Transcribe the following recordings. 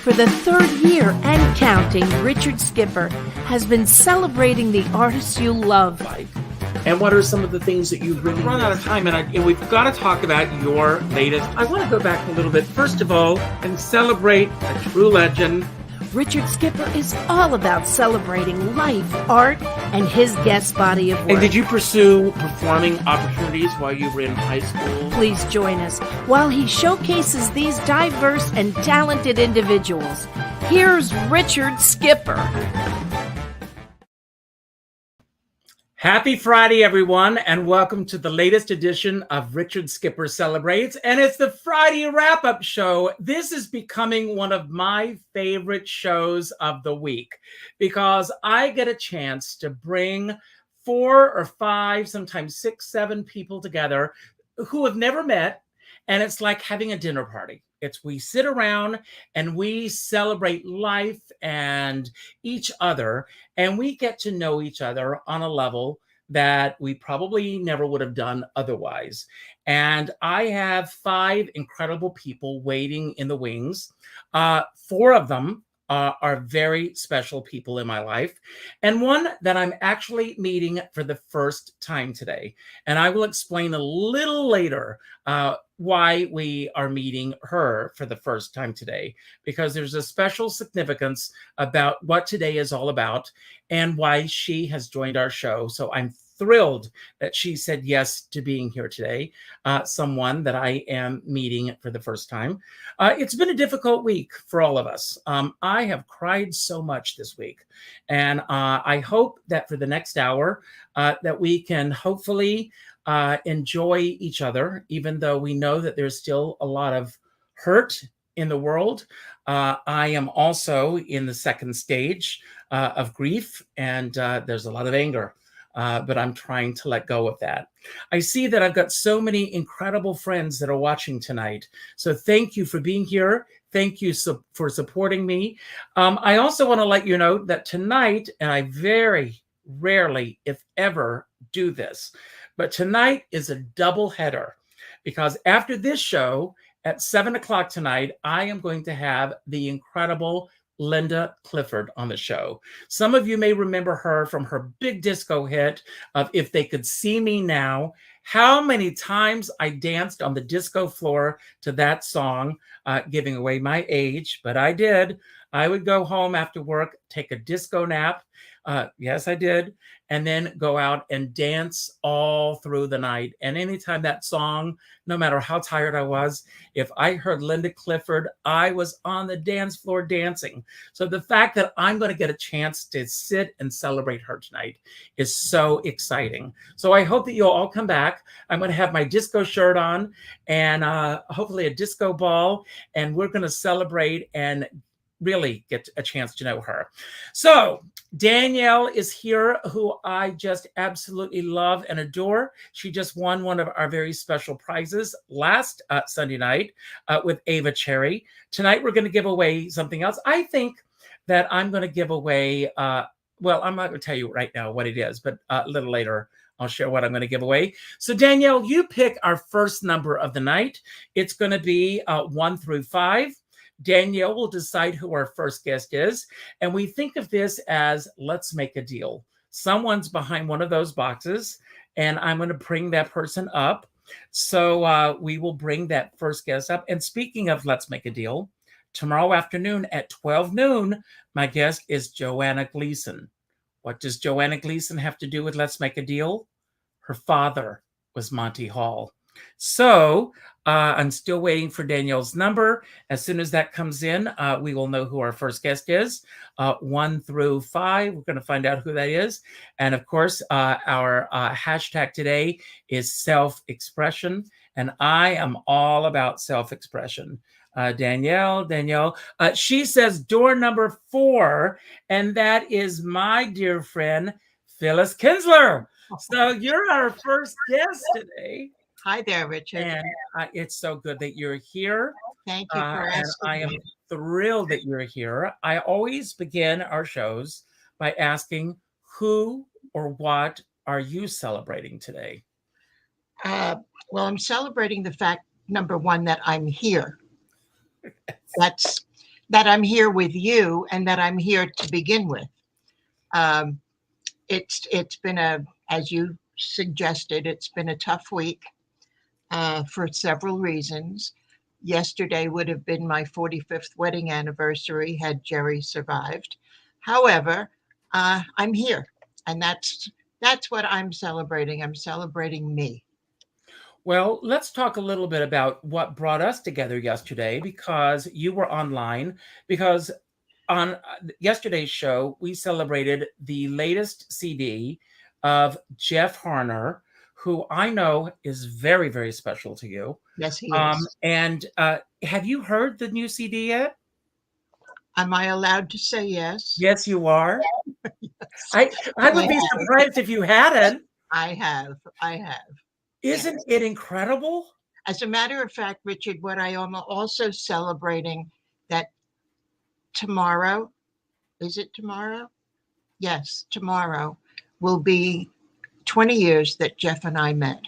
For the third year and counting, Richard Skipper has been celebrating the artists you love. And what are some of the things that you've really run out of time? And we've got to talk about your latest. I want to go back a little bit, first of all, and celebrate a true legend. Richard Skipper is all about celebrating life, art, and his guest body of work. And did you pursue performing opportunities while you were in high school? Please join us while he showcases these diverse and talented individuals. Here's Richard Skipper. Happy Friday, everyone, and welcome to the latest edition of Richard Skipper Celebrates. And it's the Friday wrap-up show. This is becoming one of my favorite shows of the week because I get a chance to bring 4 or 5, sometimes 6, 7 people together who have never met, and it's like having a dinner party. We sit around and we celebrate life and each other, and we get to know each other on a level that we probably never would have done otherwise. And I have 5 incredible people waiting in the wings. 4 of them are very special people in my life, and one that I'm actually meeting for the first time today. And I will explain a little later why we are meeting her for the first time today, because there's a special significance about what today is all about and why she has joined our show. So I'm thrilled that she said yes to being here today, someone that I am meeting for the first time. It's been a difficult week for all of us. I have cried so much this week, and I hope that for the next hour that we can hopefully enjoy each other, even though we know that there's still a lot of hurt in the world. I am also in the second stage of grief, and there's a lot of anger. But I'm trying to let go of that. I see that I've got so many incredible friends that are watching tonight. So thank you for being here. Thank you for supporting me. I also want to let you know that tonight, and I very rarely, if ever, do this, but tonight is a double header, because after this show at 7 o'clock tonight, I am going to have the incredible Linda Clifford on the show. Some of you may remember her from her big disco hit of If They Could See Me Now. How many times I danced on the disco floor to that song, giving away my age, but I did. I would go home after work, take a disco nap. Yes, I did. And then go out and dance all through the night. And anytime that song, no matter how tired I was, if I heard Linda Clifford, I was on the dance floor dancing. So the fact that I'm going to get a chance to sit and celebrate her tonight is so exciting. So I hope that you'll all come back. I'm going to have my disco shirt on and hopefully a disco ball. And we're going to celebrate and really get a chance to know her. So Danielle is here, who I just absolutely love and adore. She just won one of our very special prizes last Sunday night with Ava Cherry. Tonight, we're going to give away something else. I think that I'm going to give away, well, I'm not going to tell you right now what it is, but a little later, I'll share what I'm going to give away. So Danielle, you pick our first number of the night. It's going to be 1 through 5. Danielle will decide who our first guest is. And we think of this as, let's make a deal. Someone's behind one of those boxes, and I'm going to bring that person up. So we will bring that first guest up. And speaking of let's make a deal, tomorrow afternoon at 12 noon, my guest is Joanna Gleason. What does Joanna Gleason have to do with Let's Make a Deal? Her father was Monty Hall. So I'm still waiting for Danielle's number. As soon as that comes in, we will know who our first guest is. 1 through 5, we're going to find out who that is. And of course, our hashtag today is self-expression. And I am all about self-expression. Danielle, she says door number 4, and that is my dear friend, Phyllis Kinsler. So you're our first guest today. Hi there, Richard. And it's so good that you're here. Thank you for asking I am me. thrilled that you're here. I always begin our shows by asking, who or what are you celebrating today? Well, I'm celebrating the fact, number one, that I'm here. That's that I'm here with you and that I'm here to begin with. It's been as you suggested, it's been a tough week for several reasons. Yesterday would have been my 45th wedding anniversary had Jerry survived. However, I'm here, and that's what I'm celebrating. I'm celebrating me. Well, let's talk a little bit about what brought us together yesterday, because you were online. Because on yesterday's show, we celebrated the latest CD of Jeff Harner, who I know is very, very special to you. Yes, he is. And have you heard the new CD yet? Am I allowed to say yes? Yes, you are. Yes. I would be surprised if you hadn't. I have. Isn't it incredible? As a matter of fact, Richard, what I am also celebrating that tomorrow, is it tomorrow? Yes, tomorrow will be 20 years that Jeff and I met.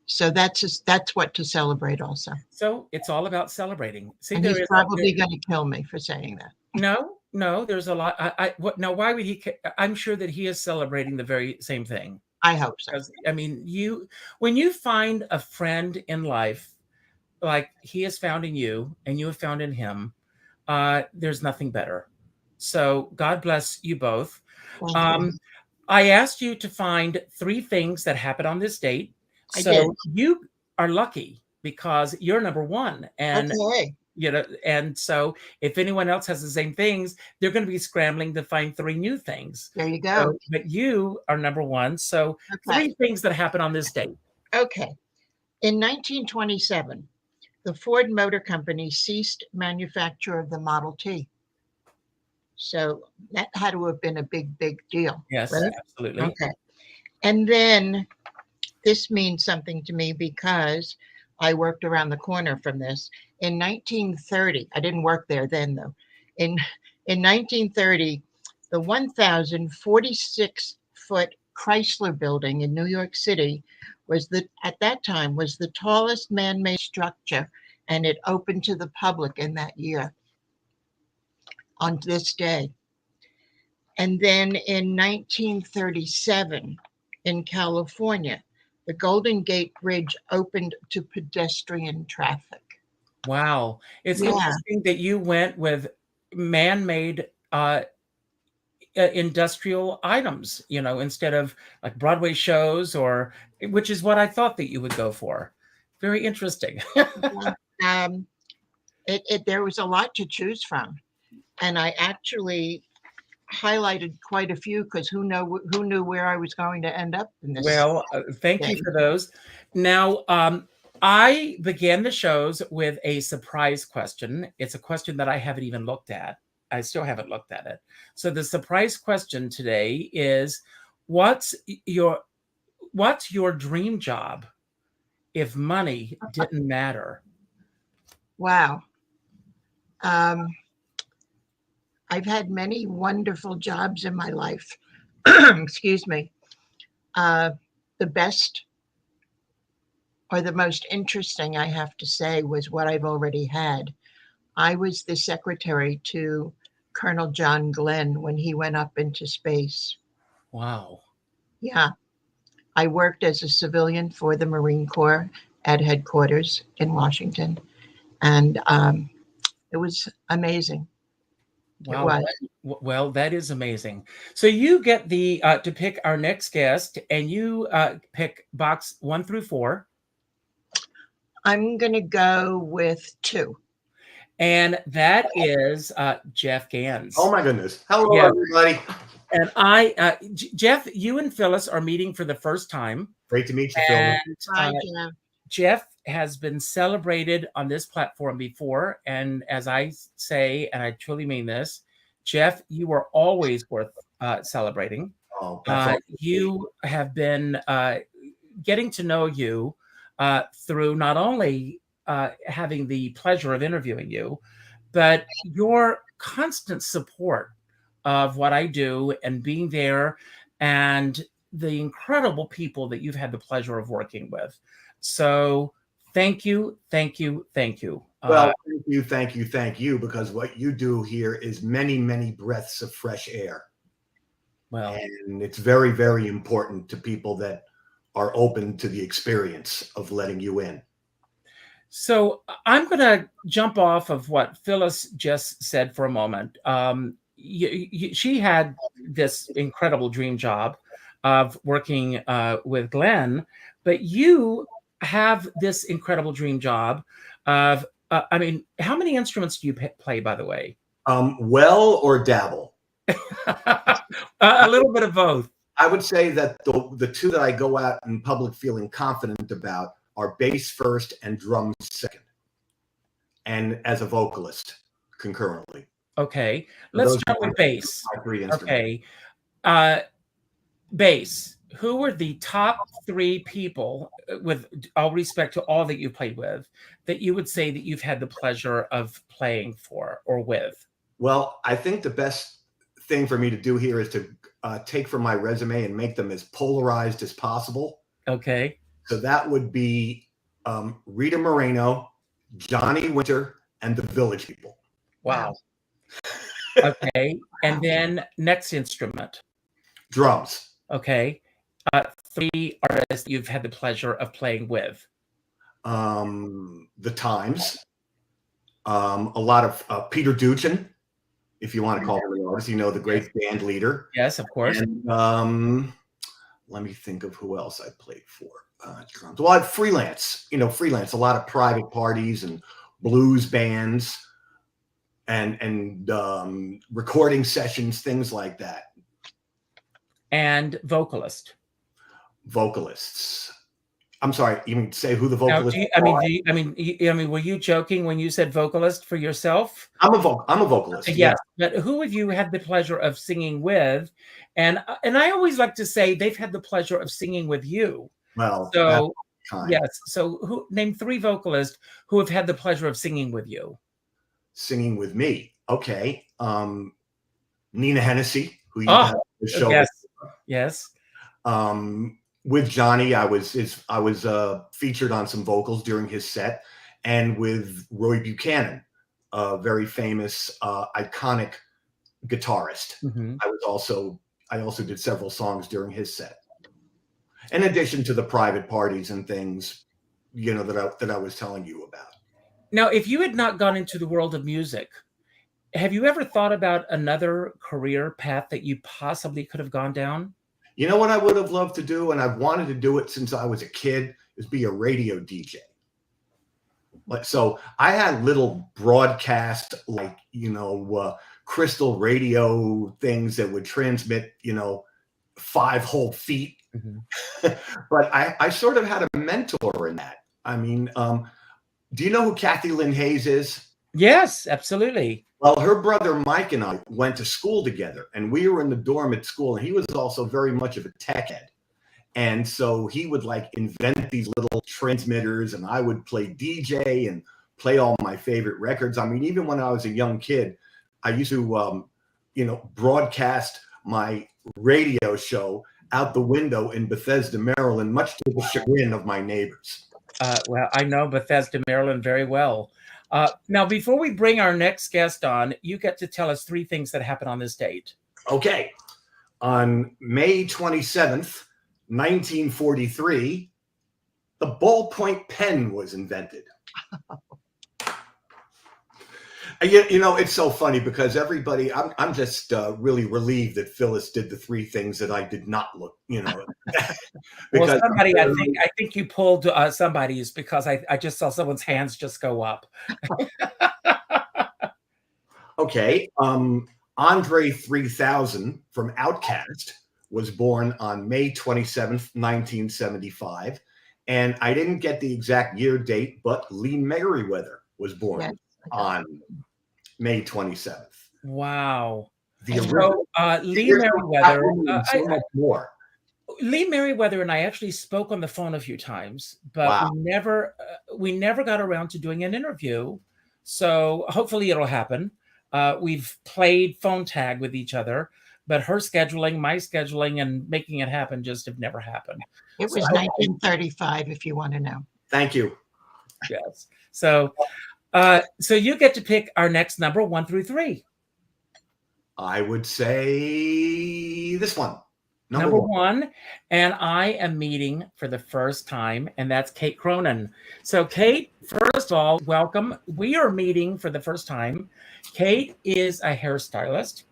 So that's what to celebrate also. So it's all about celebrating. See, and he's probably going to kill me for saying that. No, there's a lot. Now, why would he? I'm sure that he is celebrating the very same thing. I hope so. I mean, when you find a friend in life, like he has found in you and you have found in him, there's nothing better. So God bless you both. I asked you to find 3 things that happened on this date. So you are lucky because you're number 1. And and so if anyone else has the same things, they're going to be scrambling to find 3 new things. There you go. But you are number 1. So 3 things that happened on this date. Okay. In 1927, the Ford Motor Company ceased manufacture of the Model T. So that had to have been a big, big deal. Yes, right? Absolutely. Okay. And then this means something to me because I worked around the corner from this. In 1930, I didn't work there then though. In 1930, the 1,046-foot Chrysler building in New York City at that time was the tallest man-made structure, and it opened to the public in that year on this day. And then in 1937 in California, the Golden Gate Bridge opened to pedestrian traffic. Wow. It's interesting that you went with man-made industrial items, instead of like Broadway shows, which is what I thought that you would go for. Very interesting. There was a lot to choose from. And I actually highlighted quite a few because who knew where I was going to end up in this. Well, thank you for those. Now, I began the shows with a surprise question. It's a question that I haven't even looked at. I still haven't looked at it. So the surprise question today is, what's your dream job if money didn't matter? Wow. I've had many wonderful jobs in my life. Excuse me. The best or the most interesting, I have to say, was what I've already had. I was the secretary to Colonel John Glenn when he went up into space. Wow. Yeah. I worked as a civilian for the Marine Corps at headquarters in Washington. And it was amazing. Wow. Well, that is amazing. So you get to pick our next guest, and you pick box 1 through 4. I'm going to go with 2. And that is Jeff Gans. Oh my goodness. Hello, everybody. And Jeff, you and Phyllis are meeting for the first time. Great to meet you, Phyllis. Hi, Jeff. Jeff has been celebrated on this platform before. And as I say, and I truly mean this, Jeff, you are always worth celebrating. Oh, you have been getting to know you through not only having the pleasure of interviewing you, but your constant support of what I do and being there, and the incredible people that you've had the pleasure of working with. So Thank you, thank you, thank you. Well, thank you, because what you do here is many, many breaths of fresh air. Well, and it's very, very important to people that are open to the experience of letting you in. so I'm going to jump off of what Phyllis just said for a moment. She had this incredible dream job of working with Glenn, but you have this incredible dream job of, I mean, how many instruments do you play, by the way? Well or dabble? A little bit of both. I would say that the two that I go out in public feeling confident about are bass first and drums second, and as a vocalist concurrently. Okay, let's start with bass. Okay, bass. Who were the top 3 people, with all respect to all that you played with, that you would say that you've had the pleasure of playing for or with? Well, I think the best thing for me to do here is to take from my resume and make them as polarized as possible. Okay. So that would be Rita Moreno, Johnny Winter, and the Village People. Wow. Okay. And then next instrument. Drums. Okay. 3 artists you've had the pleasure of playing with. The Times. A lot of Peter Duchin, if you want to call him an artist, the great band leader. Yes, of course. And let me think of who else I played for. Drums. Well, freelance, freelance, a lot of private parties and blues bands and recording sessions, things like that. And vocalists. I'm sorry, you mean say who the vocalist? Were you joking when you said vocalist for yourself? I'm a vocalist. Yes, yeah. But who have you had the pleasure of singing with? And I always like to say they've had the pleasure of singing with you. Well, so yes. So name 3 vocalists who have had the pleasure of singing with you. Singing with me, okay. Nina Hennessy, who you have the show. Yes, yes. With Johnny, I was featured on some vocals during his set, and with Roy Buchanan, a very famous, iconic guitarist. Mm-hmm. I also did several songs during his set, in addition to the private parties and things, that I was telling you about. Now, if you had not gone into the world of music, have you ever thought about another career path that you possibly could have gone down? You know what I would have loved to do, and I've wanted to do it since I was a kid, is be a radio DJ. So I had little broadcast, crystal radio things that would transmit, 5 whole feet. Mm-hmm. But I sort of had a mentor in that. I mean, do you know who Kathy Lynn Hayes is? Yes, absolutely. Well, her brother Mike and I went to school together, and we were in the dorm at school, and he was also very much of a tech head. And so he would invent these little transmitters, and I would play DJ and play all my favorite records. I mean, even when I was a young kid, I used to, broadcast my radio show out the window in Bethesda, Maryland, much to the chagrin of my neighbors. Well, I know Bethesda, Maryland very well. Now, before we bring our next guest on, you get to tell us 3 things that happened on this date. Okay. On May 27th, 1943, the ballpoint pen was invented. It's so funny because everybody, I'm just really relieved that Phyllis did the 3 things that I did not look, because well, somebody, I think you pulled somebody's, because I just saw someone's hands just go up. Okay. Andre 3000 from Outkast was born on May 27th, 1975. And I didn't get the exact year date, but Lee Merriweather was born on May 27th. Wow. Lee Merriweather. So much more. Lee Merriweather and I actually spoke on the phone a few times, but wow. we never got around to doing an interview. So hopefully it'll happen. We've played phone tag with each other, but her scheduling, my scheduling, and making it happen just have never happened. It was 1935, if you want to know. Thank you. Yes. So you get to pick our next number 1 through 3. I would say this one. Number one. And I am meeting for the first time, and that's Kate Cronin. So Kate, first of all, welcome. We are meeting for the first time. Kate is a hairstylist,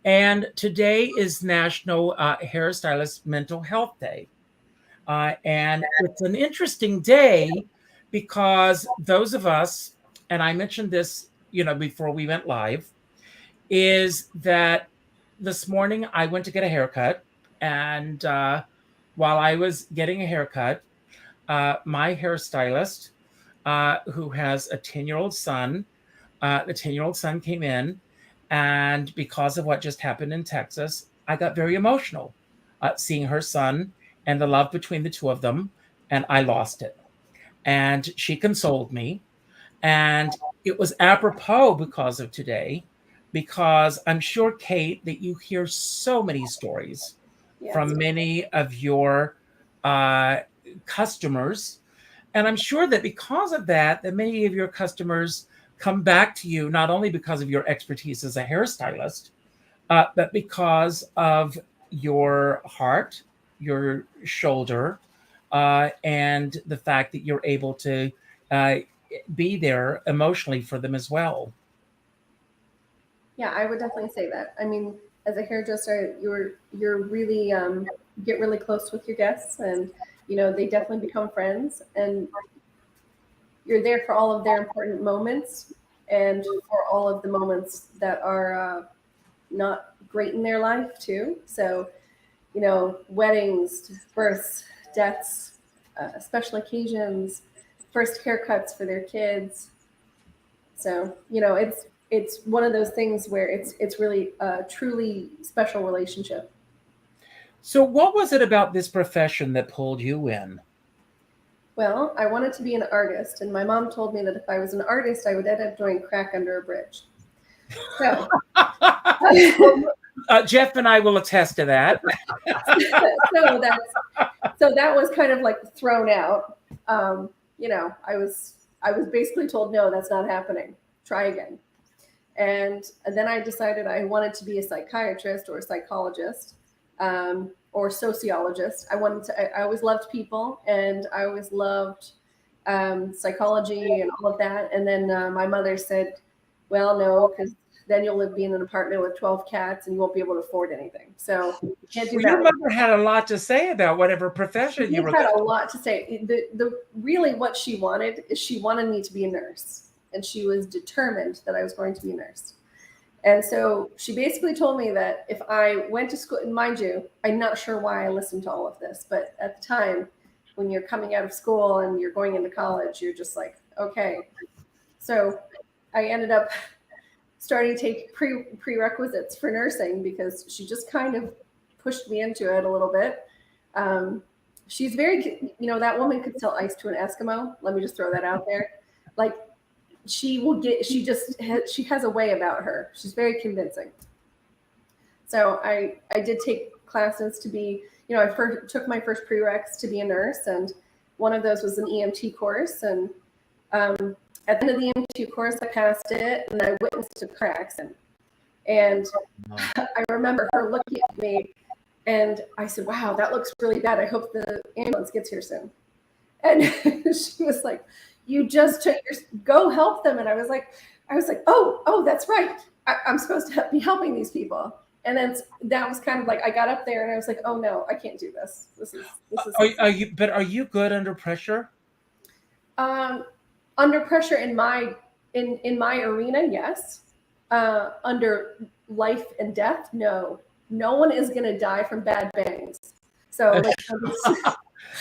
and today is National Hairstylist Mental Health Day. And it's an interesting day because those of us, and I mentioned this, before we went live, is that this morning I went to get a haircut. And while I was getting a haircut, my hairstylist, who has a 10-year-old son, the 10-year-old son came in. And because of what just happened in Texas, I got very emotional seeing her son and the love between the two of them. And I lost it. And she consoled me. And it was apropos because of today, because I'm sure, Kate, that you hear so many stories from many of your customers. And I'm sure that because of that many of your customers come back to you, not only because of your expertise as a hairstylist, but because of your heart, your shoulder, and the fact that you're able to be there emotionally for them as well. Yeah, I would definitely say that. I mean, as a hairdresser, you're really get really close with your guests, and they definitely become friends, and you're there for all of their important moments and for all of the moments that are not great in their life too. So, weddings, births, deaths, special occasions, first haircuts for their kids. So, it's one of those things where it's really a truly special relationship. So what was it about this profession that pulled you in? Well, I wanted to be an artist, and my mom told me that if I was an artist, I would end up doing crack under a bridge. So Jeff and I will attest to that. so that was kind of like thrown out. I was basically told, no, that's not happening. Try again. And then I decided I wanted to be a psychiatrist or a psychologist, or sociologist. I always loved people, and I always loved psychology and all of that. And then my mother said, well, no, because then you'll be in an apartment with 12 cats and you won't be able to afford anything. So you can't do that. Your mother had a lot to say about whatever profession you were had a lot to say. Really what she wanted is she wanted me to be a nurse, and she was determined that I was going to be a nurse. And so she basically told me that if I went to school, and mind you, I'm not sure why I listened to all of this, but at the time when you're coming out of school and you're going into college, you're just like, okay. So I ended up starting to take prerequisites for nursing because she just kind of pushed me into it a little bit. She's very, that woman could sell ice to an Eskimo. Let me just throw that out there. Like, she has a way about her. She's very convincing. So I did take classes to be, I took my first prereqs to be a nurse, and one of those was an EMT course. And at the end of the EMT course, I passed it, and I witnessed a car accident. And I remember her looking at me, and I said, wow, that looks really bad. I hope the ambulance gets here soon. And she was like, you just took go help them. And I was like, oh, that's right. I'm supposed to be helping these people. And then that was kind of like, I got up there and I was like, oh no, I can't do this. This is. Are you good under pressure? Under pressure in my arena, yes. Under life and death, no. No one is going to die from bad bangs. So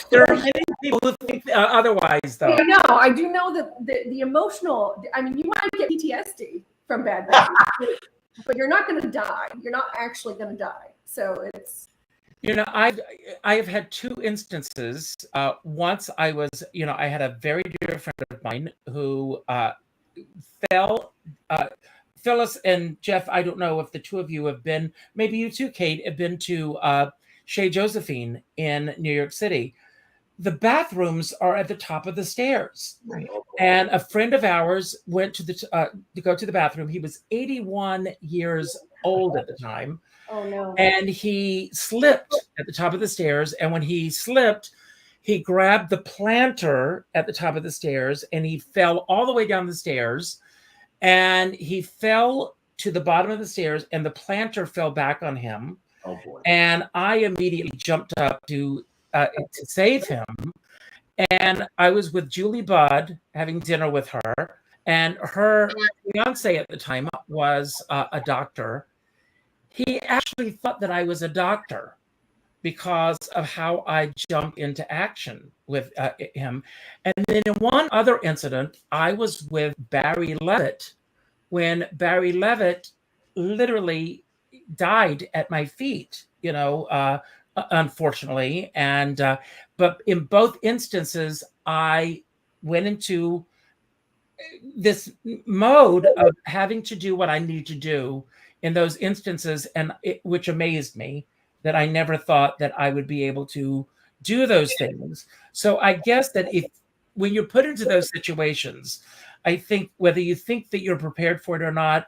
there are many people who think otherwise, though. I know. I do know that the emotional. I mean, you might get PTSD from bad bangs, but you're not going to die. You're not actually going to die. So it's. I have had two instances. Once I was, I had a very dear friend of mine who fell. Phyllis and Jeff, I don't know if the two of you have been, maybe you too, Kate, have been to Chez Josephine in New York City. the bathrooms are at the top of the stairs. Right. And a friend of ours went to go to the bathroom. He was 81 years old at the time. Oh no. And he slipped at the top of the stairs. And when he slipped, he grabbed the planter at the top of the stairs and he fell all the way down the stairs. And he fell to the bottom of the stairs and the planter fell back on him. Oh boy. And I immediately jumped up to save him. And I was with Julie Budd having dinner with her. And her fiance at the time was a doctor. He actually thought that I was a doctor because of how I jumped into action with him. And then in one other incident, I was with Barry Levitt when Barry Levitt literally died at my feet, unfortunately. And but in both instances, I went into this mode of having to do what I need to do in those instances, which amazed me, that I never thought that I would be able to do those things. So I guess that when you're put into those situations, I think whether you think that you're prepared for it or not,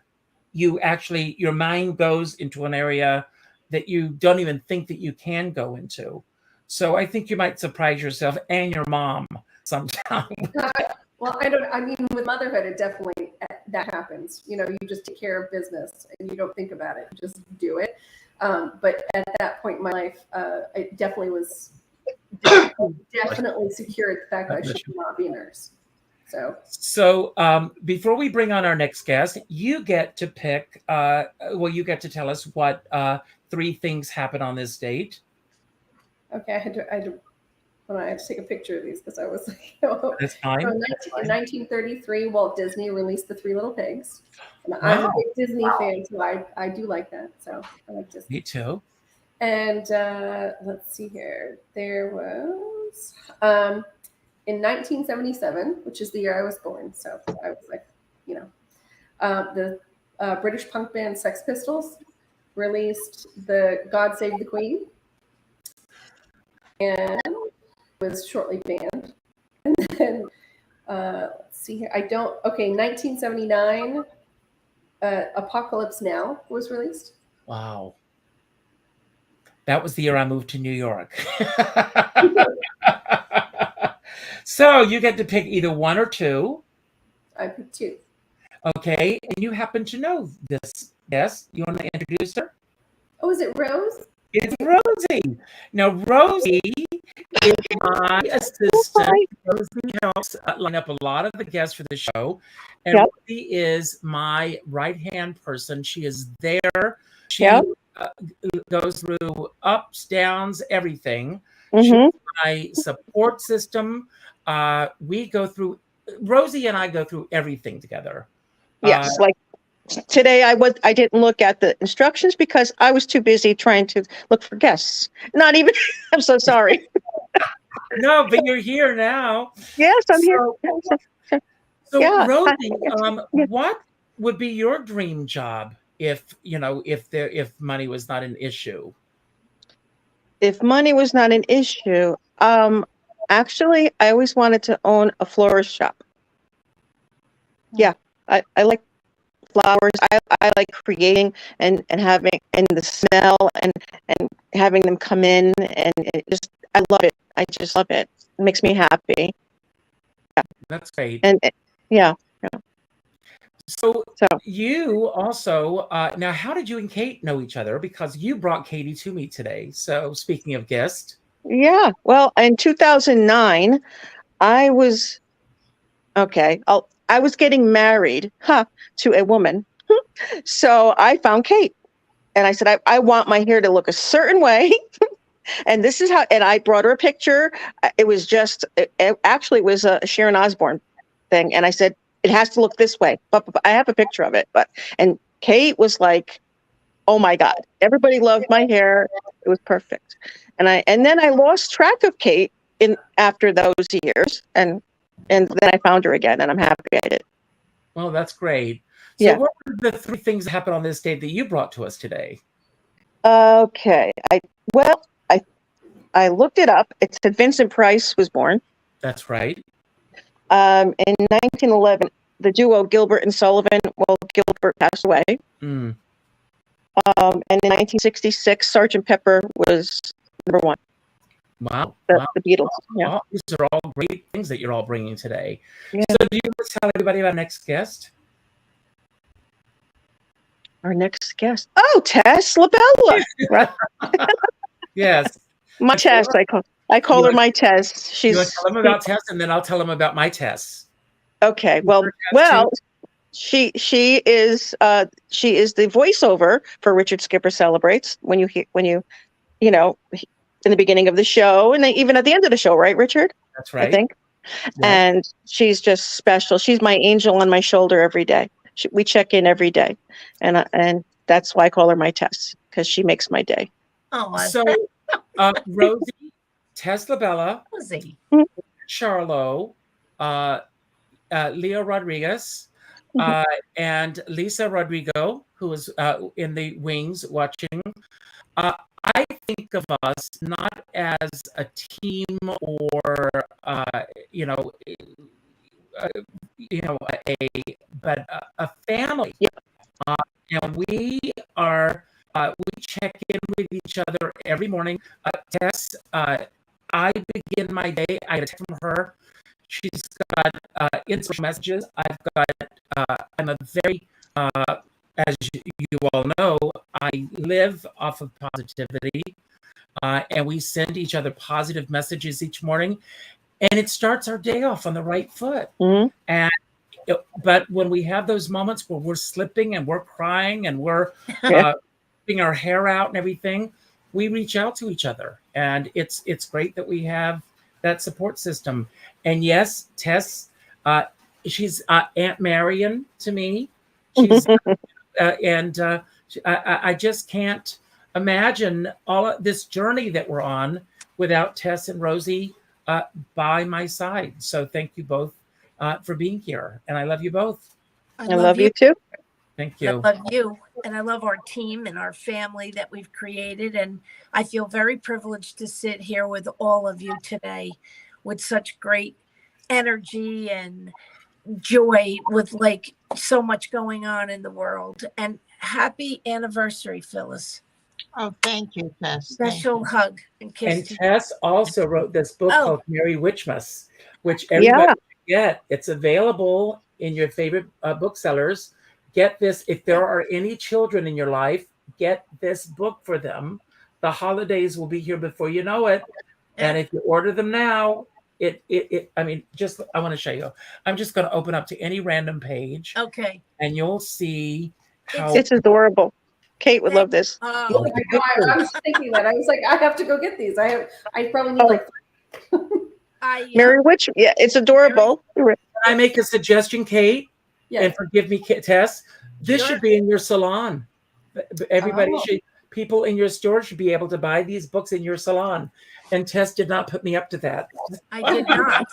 your mind goes into an area that you don't even think that you can go into. So I think you might surprise yourself and your mom sometime. Well, I mean, with motherhood, it definitely, that happens. You just take care of business and you don't think about it, you just do it. But at that point in my life, it definitely was definitely secured the fact that I should not be a nurse. So before we bring on our next guest, you get to pick, you get to tell us what 3 things happen on this date. Okay, I had to take a picture of these because I was like, That's fine. So in 1933, Walt Disney released The 3 Little Pigs. And I'm a big Disney fan, so I do like that. So I like Disney. Me too. And let's see here. There was in 1977, which is the year I was born. So I was like, the British punk band Sex Pistols released the God Save the Queen. And was shortly banned. And then let's see here. 1979, Apocalypse Now was released. Wow. That was the year I moved to New York. So you get to pick either 1 or 2. I picked 2. Okay. And you happen to know this. Yes. You want to introduce her? Oh, is it Rose? It's Rosie. Now, Rosie is my assistant. Rosie helps line up a lot of the guests for the show. And Rosie is my right-hand person. She is there. She goes through ups, downs, everything. She's my support system. Rosie and I go through everything together. Yes, like today I didn't look at the instructions because I was too busy trying to look for guests. Not even, I'm so sorry. No, but you're here now. Yes, I'm here. So Rosie, what would be your dream job if money was not an issue? If money was not an issue, actually, I always wanted to own a florist shop. Yeah, I like flowers. I like creating and having and the smell and having them come in and I love it. I just love it. It makes me happy. Yeah. That's great. And yeah. So you also now, how did you and Kate know each other? Because you brought Katie to me today. So speaking of guests. Yeah. Well, in 2009, I was getting married to a woman. So I found Kate and I said, I want my hair to look a certain way. And this is how, and I brought her a picture. It was actually it was a Sharon Osbourne thing. And I said, it has to look this way. But I have a picture of it. And Kate was like, oh my God, everybody loved my hair. It was perfect. And then I lost track of Kate after those years. And then I found her again, and I'm happy I did. Well, that's great. So what were the 3 things that happened on this date that you brought to us today? Okay. I looked it up. It said Vincent Price was born. That's right. In 1911, the duo Gilbert and Sullivan, well, Gilbert passed away. Mm. And in 1966, Sgt. Pepper was number one. Wow. The Beatles. Yeah. Oh, these are all great things that you're all bringing today. Yeah. So do you want to tell everybody about our next guest? Our next guest. Oh, Tess LaBella. Right? Yes. My Tess. I call her my Tess. You want to tell them about Tess, and then I'll tell them about my Tess. Okay. Well, she is the voiceover for Richard Skipper Celebrates when you know, in the beginning of the show, and even at the end of the show, right, Richard? That's right. I think. Yes. And she's just special. She's my angel on my shoulder every day. We check in every day, and that's why I call her my Tess, because she makes my day. Oh, So, Rosie, Tess LaBella, Rosie, Charlo, Leo Rodriguez, and Lisa Rodrigo, who is in the wings watching. I think of us not as a team or but a family. Yeah. And we check in with each other every morning. Tess, I begin my day. I get a text from her. She's got inspirational messages. I'm a very as you all know, I live off of positivity, and we send each other positive messages each morning, and it starts our day off on the right foot. Mm-hmm. But when we have those moments where we're slipping and we're crying and we're putting our hair out and everything, we reach out to each other, and it's great that we have that support system. And yes, Tess, she's Aunt Marion to me. She's I just can't imagine all of this journey that we're on without Tess and Rosie by my side. So thank you both for being here, and I love you both. I love you too. Thank you. I love you, and I love our team and our family that we've created, and I feel very privileged to sit here with all of you today with such great energy and joy, with like so much going on in the world. And happy anniversary, Phyllis. Oh, thank you, Tess. Special hug and kiss. And Tess also wrote this book called Merry Witchmas, which everybody should get. It's available in your favorite booksellers. Get this. If there are any children in your life, get this book for them. The holidays will be here before you know it. And if you order them now, I want to show you. I'm just going to open up to any random page. Okay. And you'll see how it's adorable. Kate would love this. Oh my God, I was thinking that. I was like, I have to go get these. I probably need like Merry Witch. Yeah, it's adorable. Can I make a suggestion, Kate? Yeah. And forgive me, Tess. This should be in your salon. Everybody people in your store should be able to buy these books in your salon. And Tess did not put me up to that. I did not.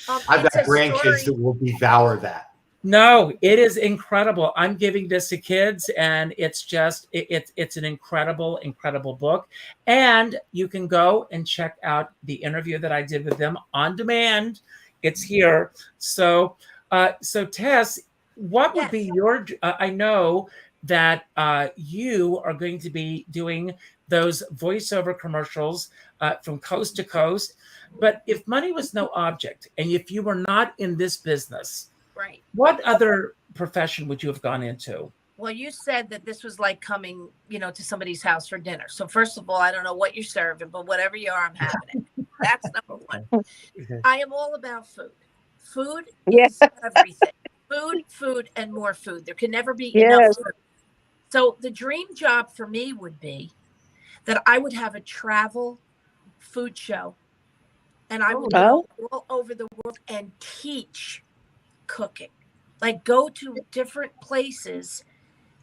I've got grandkids that will devour that. No, it is incredible. I'm giving this to kids, and it's just it's an incredible book. And you can go and check out the interview that I did with them on demand. It's here. So Tess, what would be your? I know that you are going to be doing those voiceover commercials from coast to coast. But if money was no object, and if you were not in this business, right, what other profession would you have gone into? Well, you said that this was like coming, to somebody's house for dinner. So first of all, I don't know what you're serving, but whatever you are, I'm having it. That's number one. I am all about food. Food is everything. Food, and more food. There can never be enough food. So the dream job for me would be that I would have a travel food show, and I would go all over the world and teach cooking. Like go to different places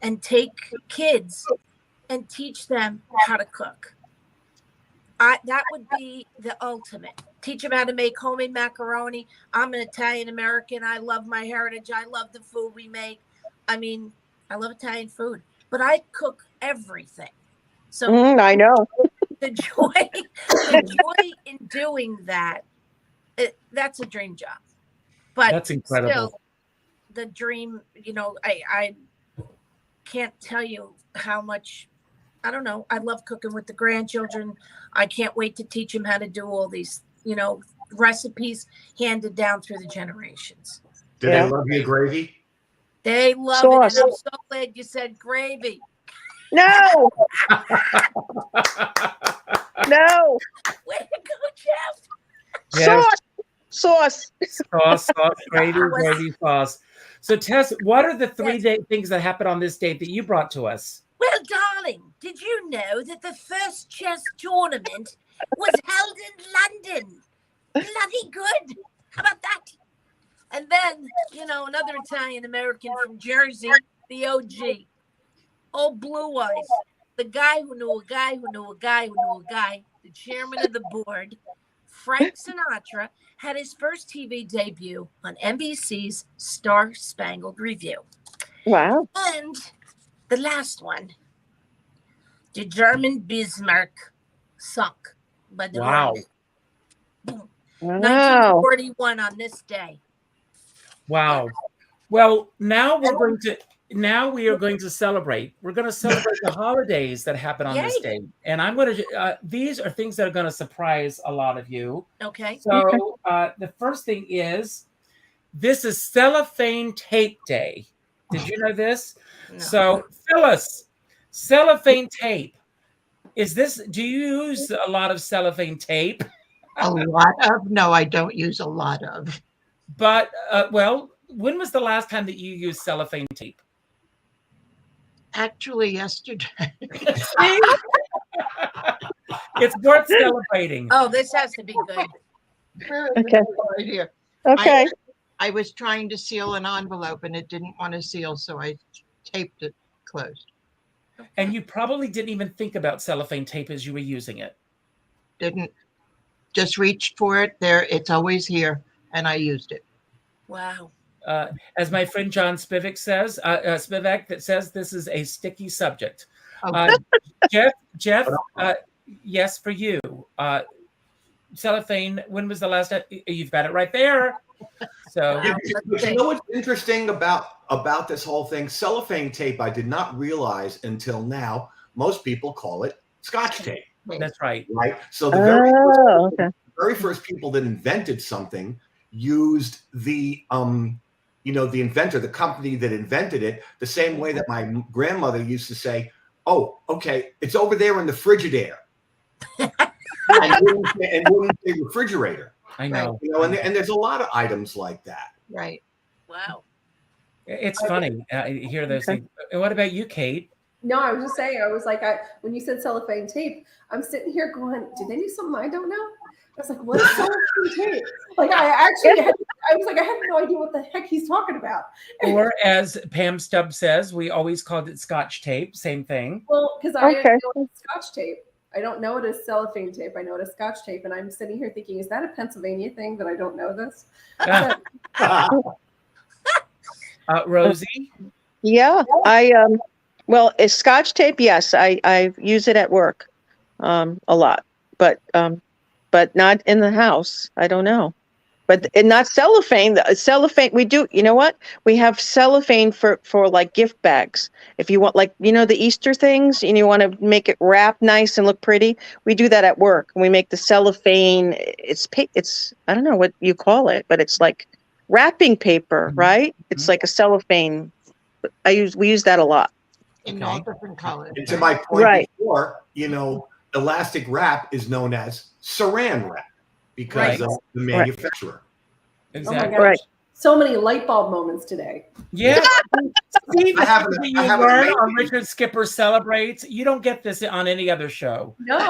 and take kids and teach them how to cook. That would be the ultimate. Teach them how to make homemade macaroni. I'm an Italian American. I love my heritage. I love the food we make. I mean, I love Italian food, but I cook everything. So I know. the joy in doing that, that's a dream job. But That's incredible. Still, the dream, I can't tell you how much, I don't know. I love cooking with the grandchildren. I can't wait to teach them how to do all these, recipes handed down through the generations. Do they love your gravy? They love Sauce. it. And I'm so glad you said gravy. No. No. Way to go, Jeff. Yes. Sauce. Sauce, gravy, sauce. So, Tess, what are the three things that happened on this date that you brought to us? Well, darling, did you know that the first chess tournament was held in London? Bloody good. How about that? And then, another Italian American from Jersey, the OG. Old Blue Eyes. The guy who knew a guy who knew a guy who knew a guy, the chairman of the board, Frank Sinatra, had his first TV debut on NBC's Star Spangled Review. Wow. And the last one, the German Bismarck sunk by the Wow. Rhine. Boom. Wow. 1941 on this day. Wow. Well, now we are going to celebrate. We're going to celebrate the holidays that happen on this day. And I'm going to, these are things that are going to surprise a lot of you. Okay. So the first thing is, this is cellophane tape day. Did you know this? No. So Phyllis, cellophane tape. Do you use a lot of cellophane tape? A lot of? No, I don't use a lot of. But, when was the last time that you used cellophane tape? Actually, yesterday. It's worth celebrating. Oh, this has to be good. Okay. Right here. Okay. I was trying to seal an envelope and it didn't want to seal, so I taped it closed. And you probably didn't even think about cellophane tape as you were using it. Didn't. Just reached for it. There, it's always here, and I used it. Wow. As my friend John Spivak says, that says this is a sticky subject. Okay. Jeff, yes, for you. Cellophane, when was the last time? You've got it right there. So, you know what's interesting about this whole thing? Cellophane tape, I did not realize until now, most people call it Scotch tape. that's right. Right? So the very first people that invented something used the the inventor, the company that invented it, the same way that my grandmother used to say, "Oh, okay, it's over there in the Frigidaire," and wouldn't say refrigerator. I know. And there's a lot of items like that. Right. Wow. It's funny. I hear those things. And what about you, Kate? No, I was just saying, I was like, when you said cellophane tape, I'm sitting here going, did they do something I don't know? I was like, what is cellophane tape? Like, I had no idea what the heck he's talking about. Or as Pam Stubb says, we always called it Scotch tape. Same thing. Well, because I know it's Scotch tape. I don't know it as cellophane tape. I know it as Scotch tape. And I'm sitting here thinking, is that a Pennsylvania thing that I don't know this? Rosie? Yeah, well, it's Scotch tape. Yes, I use it at work, a lot, but not in the house. I don't know, and not cellophane. Cellophane. We do. You know what? We have cellophane for like gift bags. If you want, like, the Easter things, and you want to make it wrap nice and look pretty, we do that at work. We make the cellophane. It's I don't know what you call it, but it's like wrapping paper, right? It's like a cellophane. We use that a lot. In all different colors. And to my point before, elastic wrap is known as saran wrap because of the manufacturer. Exactly. Oh my gosh. So many light bulb moments today. Yeah. Steve, I have learn on Richard Skipper Celebrates. You don't get this on any other show. No,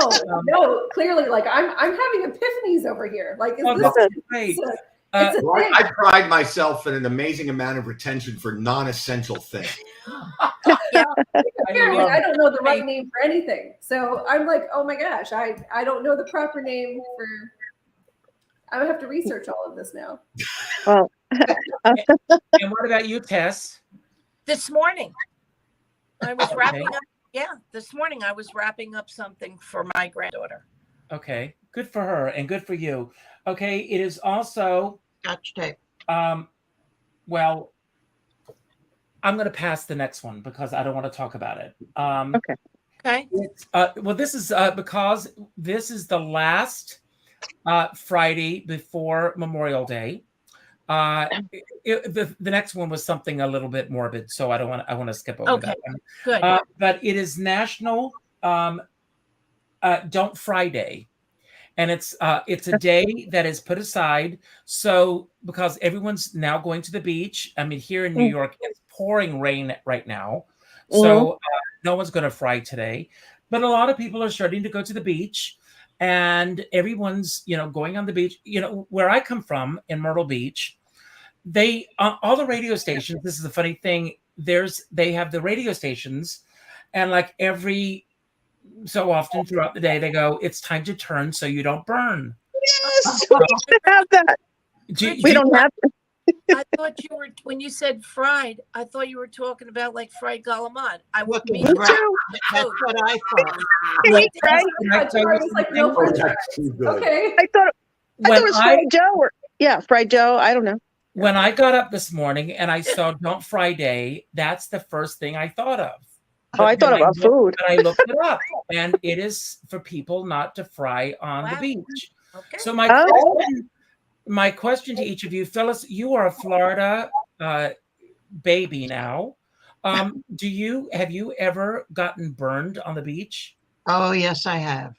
clearly, like I'm having epiphanies over here. Like, is this great? I pride myself in an amazing amount of retention for non-essential things. Apparently, I don't know the right name for anything. So I'm like, oh my gosh, I don't know the proper name for. I would have to research all of this now. Well, and what about you, Tess? This morning, I was wrapping up Yeah, this morning I was wrapping up something for my granddaughter. Okay, good for her and good for you. Okay, it is also Scotch tape. well, I'm going to pass the next one because I don't want to talk about it. Okay. Okay. Well, this is because this is the last Friday before Memorial Day. The next one was something a little bit morbid, so I want to skip over that one. Good. But it is National Don't Fry Day. And it's a day that is put aside so because everyone's now going to the beach. I mean, here in New York, it's pouring rain right now, so no one's going to fry today. But a lot of people are starting to go to the beach, and everyone's going on the beach. Where I come from in Myrtle Beach, they all the radio stations. This is a funny thing. They have the radio stations, and like every so often throughout the day, they go, "It's time to turn so you don't burn." Yes, we should have that. We don't have to. I thought you were, when you said fried, I thought you were talking about like fried galamad. Looking Me right. too. That's what I thought. Right? I was like, no Oh, french that's fries. too good. Okay. I thought When it was fried Joe. Fried Joe. I don't know. when I got up this morning and I saw Don't Fry Day, that's the first thing I thought of. Oh, I thought about food. But I looked it up, and it is for people not to fry on the Wow. beach. Okay. So Oh. my question to each of you, Phyllis, you are a Florida baby now. Have you ever gotten burned on the beach? Oh, yes, I have.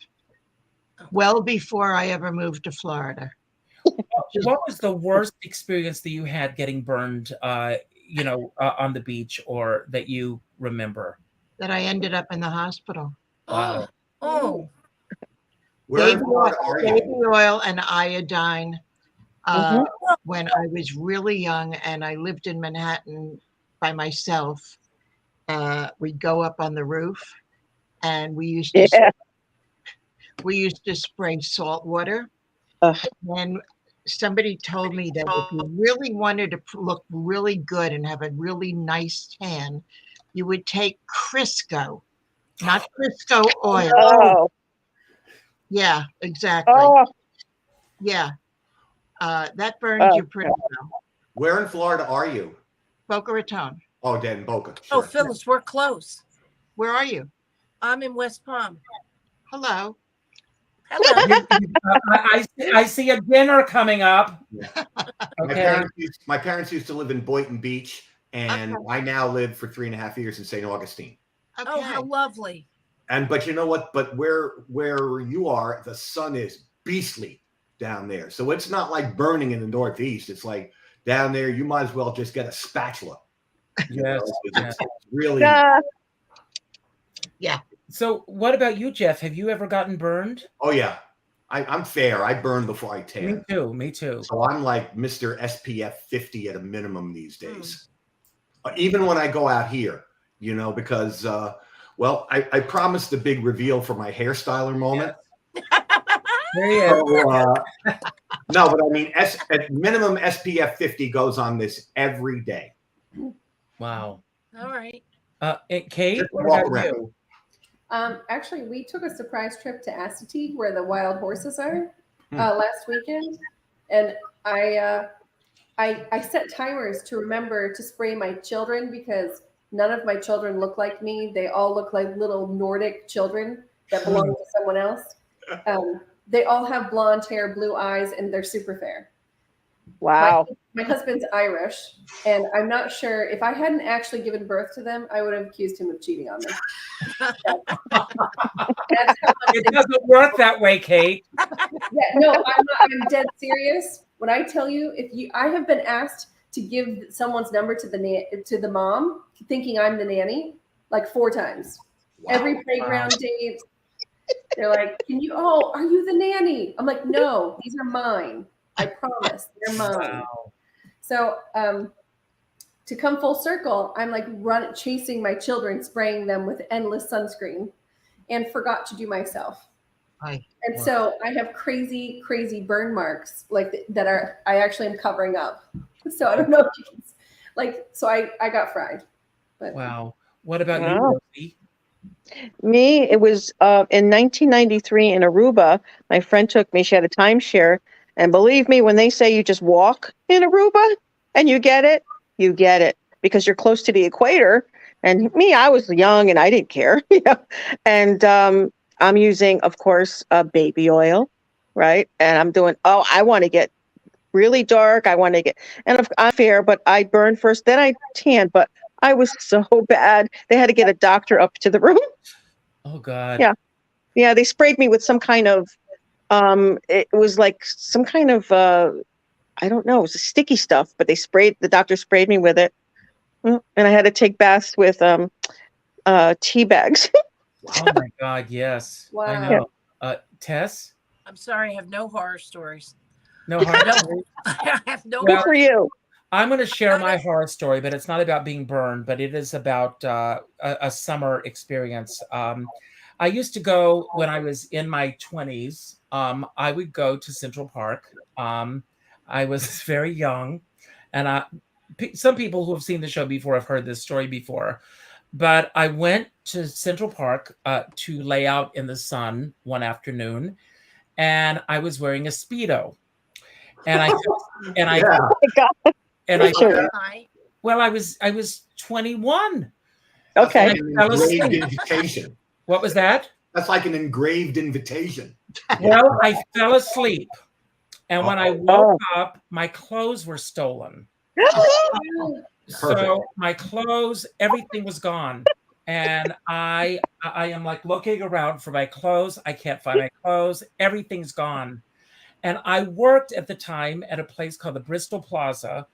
Well before I ever moved to Florida. What was the worst experience that you had getting burned, on the beach, or that you remember? That I ended up in the hospital. Wow. Oh. Where in Florida are Baby you? oil and iodine. When I was really young and I lived in Manhattan by myself, we'd go up on the roof and we used to spray salt water. And somebody told me that if you really wanted to look really good and have a really nice tan, you would take Crisco, not Crisco oil. Oh. Yeah, exactly. Oh. Yeah. That burns you pretty well. Where in Florida are you? Boca Raton. Oh, dead in Boca. Oh, Sure. Phyllis, we're close. Where are you? I'm in West Palm. Hello. Hello. I see a dinner coming up. Yeah. Okay. My parents used to live in Boynton Beach, and I now live for 3.5 years in St. Augustine. Okay. Oh, how lovely. But you know what? But where you are, the sun is beastly down there. So it's not like burning in the Northeast. It's like down there, you might as well just get a spatula. Yes. It's really. Yeah. So what about you, Jeff? Have you ever gotten burned? Oh yeah, I'm fair. I burn before I tan. Me too. So I'm like Mr. SPF 50 at a minimum these days. Even when I go out here, because I promised a big reveal for my hairstyler moment. There he is. So, no, but I mean, at minimum SPF 50 goes on this every day. Wow. All right. And Kate, Just what walk about around. you? Actually, we took a surprise trip to Assateague, where the wild horses are, last weekend, and I set timers to remember to spray my children because none of my children look like me. They all look like little Nordic children that belong to someone else. They all have blonde hair, blue eyes, and they're super fair. Wow. My husband's Irish, and I'm not sure if I hadn't actually given birth to them, I would have accused him of cheating on me. That's how much It doesn't work that way, Kate. Yeah, no, I'm dead serious. When I tell you, I have been asked to give someone's number to the mom, thinking I'm the nanny, like 4 times. Wow. Every playground date, they're like, are you the nanny? I'm like, no, these are mine. I promise, they're mine. Wow. So to come full circle, I'm like chasing my children, spraying them with endless sunscreen, and forgot to do myself. And so I have crazy, crazy burn marks that I actually am covering up. So I don't know if you can, so I got fried. But Wow. What about you, Wow. Rosie? Me, it was in 1993 in Aruba. My friend took me. She had a timeshare. And believe me, when they say you just walk in Aruba and you get it because you're close to the equator. And me, I was young and I didn't care. And I'm using, of course, baby oil, right? And I'm doing, I want to get really dark. I want to get, and I'm fair, but I burned first, then I tanned, but I was so bad. They had to get a doctor up to the room. Oh God. Yeah. Yeah. They sprayed me with some kind of, it was like some kind of, I don't know, it was a sticky stuff, but the doctor sprayed me with it. And I had to take baths with tea bags. Oh my God, yes. Wow. I know. Tess? I'm sorry, I have no horror stories. No horror No. stories? I have no Good for you. I'm going to share my horror story, but it's not about being burned, but it is about a summer experience. I used to go when I was in my 20s. I would go to Central Park. I was very young, and some people who have seen the show before have heard this story before. But I went to Central Park to lay out in the sun one afternoon, and I was wearing a Speedo. And I Sure. well, I was 21. Okay. That's like an engraved invitation. What was that? That's like an engraved invitation. Well, I fell asleep, and when I woke up, my clothes were stolen. So my clothes, everything was gone, and I am like looking around for my clothes. I can't find my clothes. Everything's gone. And I worked at the time at a place called the Bristol Plaza,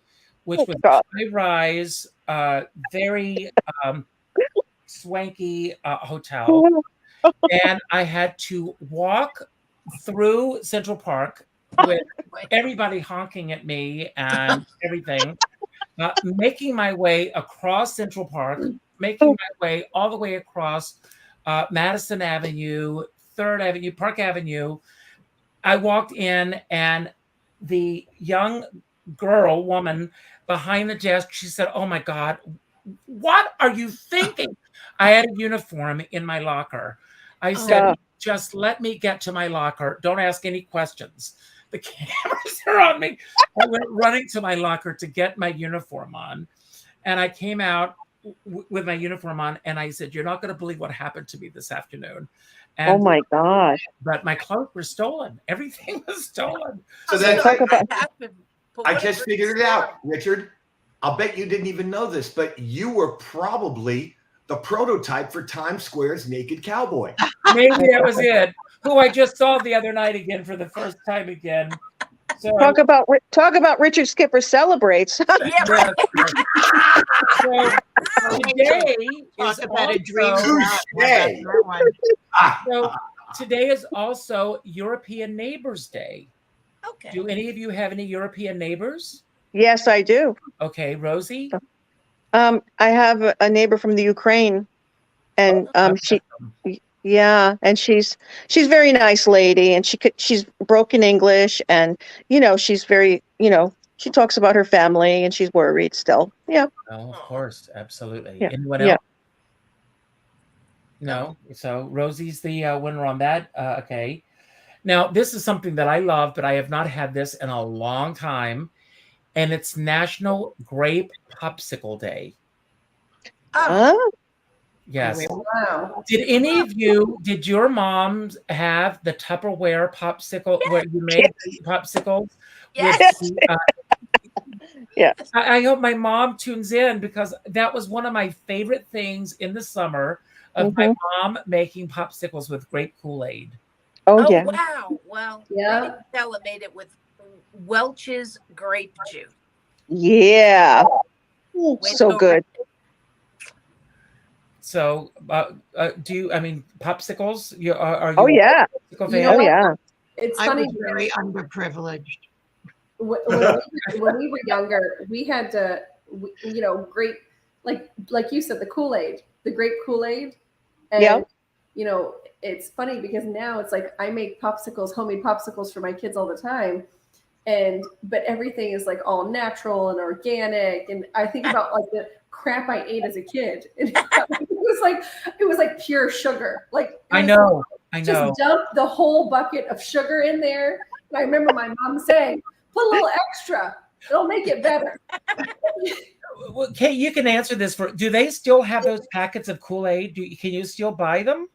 which was a high-rise, very swanky hotel. And I had to walk through Central Park with everybody honking at me and everything, making my way across Central Park, making my way all the way across Madison Avenue, 3rd Avenue, Park Avenue. I walked in, and the young woman behind the desk, she said, "Oh my God, what are you thinking?" I had a uniform in my locker. I said, "Just let me get to my locker. Don't ask any questions." The cameras are on me. I went running to my locker to get my uniform on. And I came out with my uniform on, and I said, "You're not going to believe what happened to me this afternoon." And, oh my gosh. But my clothes were stolen. Everything was stolen. So that's I What just a figured it story. out, Richard. I'll bet you didn't even know this, but you were probably the prototype for Times Square's Naked Cowboy. Maybe that was it. Who I just saw the other night again for the first time again. So Talk about Richard Skipper Celebrates. Yeah, right. so today is Talk about a dream. also, Touche. That one. so today is also European Neighbors Day. Okay. Do any of you have any European neighbors? Yes, I do. Okay, Rosie. I have a neighbor from the Ukraine, and and she's a very nice lady, and she's broken English, and she's very she talks about her family, and she's worried still. Yeah. Oh, of course, absolutely. Yeah. Anyone Yeah. else? No. So Rosie's the winner on that. Okay. Now, this is something that I love, but I have not had this in a long time, and it's National Grape Popsicle Day. Oh, Yes. Wow. Did your moms have the Tupperware popsicle where you made popsicles? Yes. With, yeah. I hope my mom tunes in, because that was one of my favorite things in the summer of my mom making popsicles with grape Kool-Aid. Oh, yeah. Wow. Well, Yeah. Stella made it with Welch's grape juice. Yeah. So good. So, popsicles? Are you? Oh, yeah. Popsicle You know fan? Oh, yeah. It's I funny. was very underprivileged. when we were younger, we had to, grape, like you said, the Kool-Aid, the grape Kool-Aid. And, Yeah. it's funny because now it's like I make homemade popsicles for my kids all the time. But everything is like all natural and organic. And I think about like the crap I ate as a kid. And was like pure sugar. Like I know. Just dump the whole bucket of sugar in there. And I remember my mom saying, "Put a little extra. It'll make it better." Well, Kate, you can answer this. Do they still have those packets of Kool-Aid? Can you still buy them?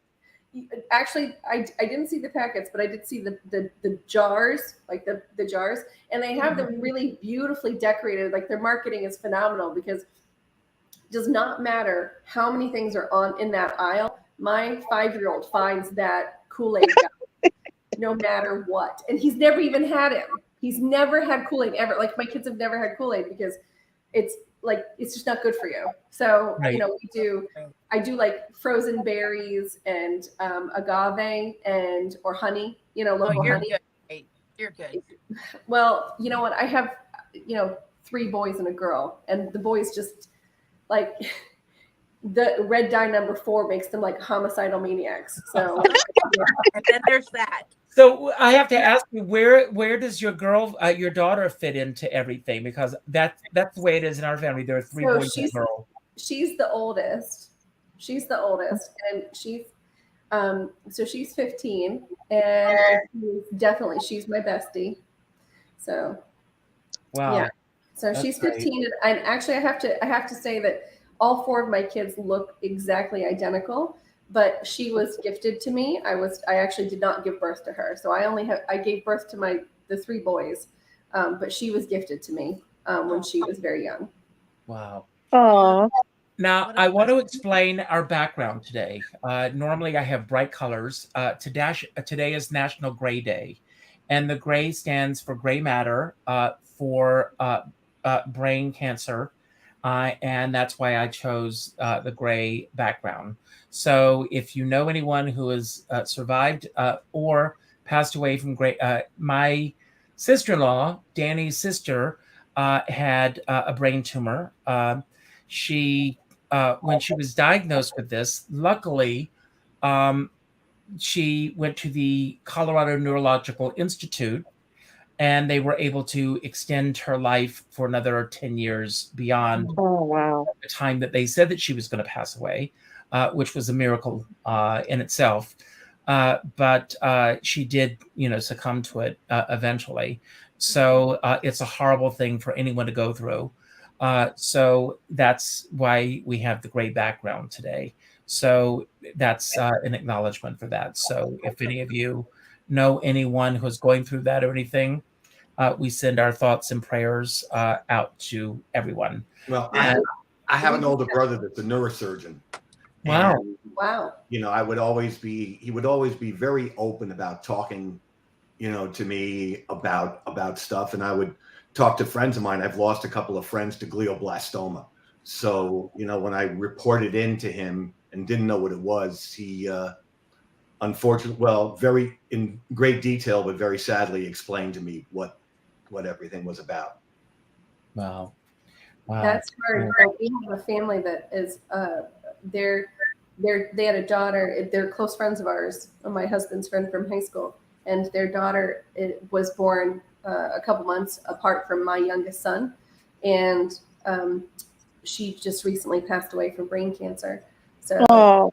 Actually, I didn't see the packets, but I did see the jars, like the jars, and they have them really beautifully decorated. Like their marketing is phenomenal because it does not matter how many things are in that aisle. My 5-year-old finds that Kool-Aid guy no matter what, and he's never even had him. He's never had Kool-Aid ever. Like my kids have never had Kool-Aid because it's just not good for you. So right. I do like frozen berries and agave or honey, local honey. Good. You're good. Well, you know what? I have, 3 boys and a girl, and the boys just like the red dye number 4 makes them like homicidal maniacs. So and then there's that. So I have to ask you, where does your daughter fit into everything? Because that's the way it is in our family. There are 3 boys and a girl. She's the oldest. And she's so she's 15, and she's my bestie. So wow. Yeah. So that's she's 15, great. And actually I have to say that all 4 of my kids look exactly identical. But she was gifted to me. I actually did not give birth to her. So I gave birth to the 3 boys. But she was gifted to me when she was very young. Wow. Aww. Now, I want to explain our background today. Normally I have bright colors. Today is National Gray Day. And the gray stands for gray matter for brain cancer. And that's why I chose the gray background. So if you know anyone who has survived or passed away from gray, my sister-in-law, Danny's sister, had a brain tumor. She, when she was diagnosed with this, luckily, she went to the Colorado Neurological Institute, and they were able to extend her life for another 10 years beyond the time that they said that she was going to pass away, which was a miracle in itself. But she did, succumb to it eventually. So it's a horrible thing for anyone to go through. So that's why we have the gray background today. So that's an acknowledgement for that. So if any of you know anyone who's going through that or anything, we send our thoughts and prayers out to everyone. Well, I have an older brother that's a neurosurgeon. Wow. And, he would always be very open about talking, to me about stuff. And I would talk to friends of mine. I've lost a couple of friends to glioblastoma. So, when I reported in to him and didn't know what it was, he, unfortunately, very in great detail, but very sadly explained to me what everything was about. Wow. That's hard. We have a family that is, they had a daughter. They're close friends of ours, my husband's friend from high school, and their daughter was born a couple months apart from my youngest son, and she just recently passed away from brain cancer. So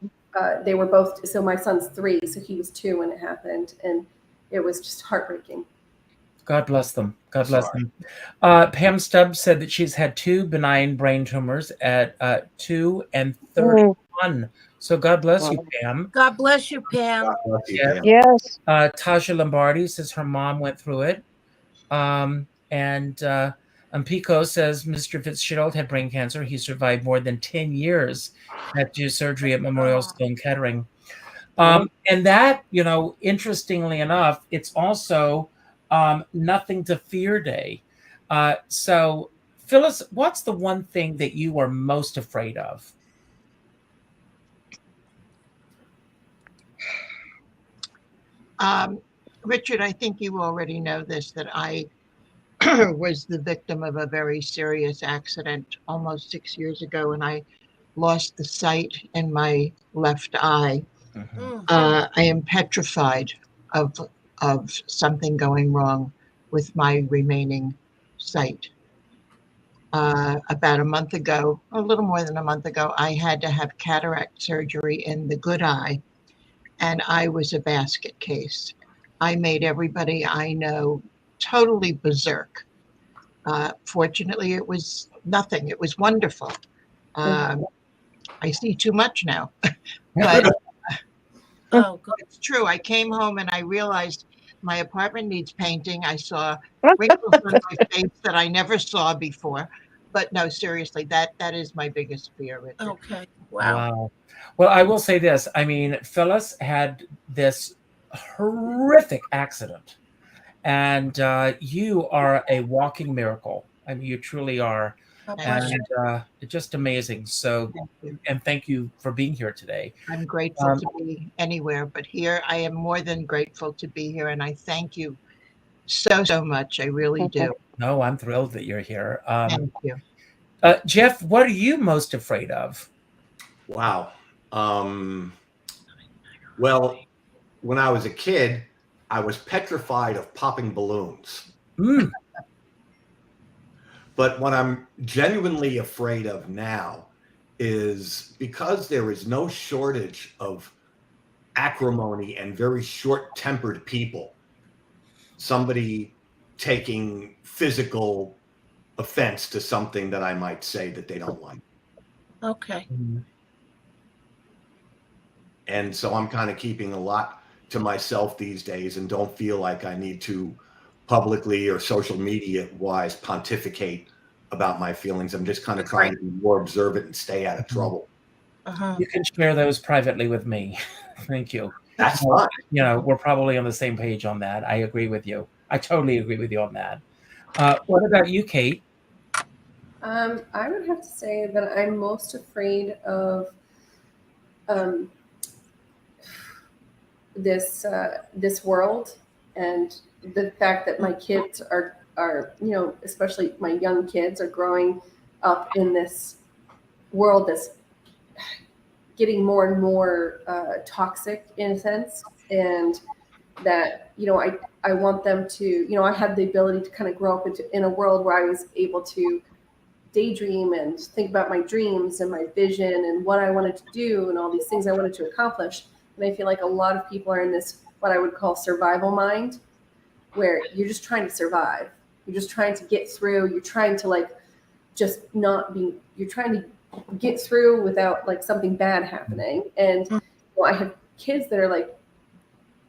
they were both. So my son's 3, so he was 2 when it happened, and it was just heartbreaking. God bless them. God bless them. Pam Stubbs said that she's had 2 benign brain tumors at 2 and 31. So God bless you, Pam. God bless you, Pam. God bless you, Pam. Yes. Tasha Lombardi says her mom went through it. And Pico says Mr. Fitzgerald had brain cancer. He survived more than 10 years after surgery at Memorial Sloan Kettering. And that, interestingly enough, it's also Nothing to Fear Day. So, Phyllis, what's the one thing that you are most afraid of? Richard, I think you already know this, that I was the victim of a very serious accident almost 6 years ago, and I lost the sight in my left eye. I am petrified of something going wrong with my remaining sight. about a month ago, a little more than a month ago, I had to have cataract surgery in the good eye, and I was a basket case. I made everybody I know totally berserk. Fortunately, it was nothing. It was wonderful. I see too much now, but Oh, good. it's true. I came home and I realized my apartment needs painting. I saw wrinkles on my face that I never saw before. But no, seriously, that is my biggest fear, Richard. Okay. Wow. Wow. Well, I will say this. I mean, Phyllis had this horrific accident, and you are a walking miracle. I mean, you truly are. God bless And you. it's just amazing. So, Thank you. and thank you for being here today. I'm grateful to be anywhere, but here I am more than grateful to be here, and I thank you so much. I really do. No, I'm thrilled that you're here. Thank you. Jeff, what are you most afraid of? Wow. Well, when I was a kid, I was petrified of popping balloons. Mm. But what I'm genuinely afraid of now is because there is no shortage of acrimony and very short-tempered people, somebody taking physical offense to something that I might say that they don't like. Okay. And so I'm kind of keeping a lot to myself these days and don't feel like I need to publicly or social media wise pontificate about my feelings. I'm just kind of trying to be more observant and stay out of trouble. You can share those privately with me. Thank you. That's fine. You know, we're probably on the same page on that. I agree with you. I totally agree with you on that. What about you, Kate? I would have to say that I'm most afraid of this world, and the fact that my kids are especially my young kids are growing up in this world that's getting more and more toxic in a sense, and that I want them to I had the ability to kind of grow up in a world where I was able to daydream and think about my dreams and my vision and what I wanted to do and all these things I wanted to accomplish. And I feel like a lot of people are in this, what I would call survival mind, where you're just trying to survive. You're just trying to get through. You're trying to you're trying to get through without like something bad happening. And I have kids that are like,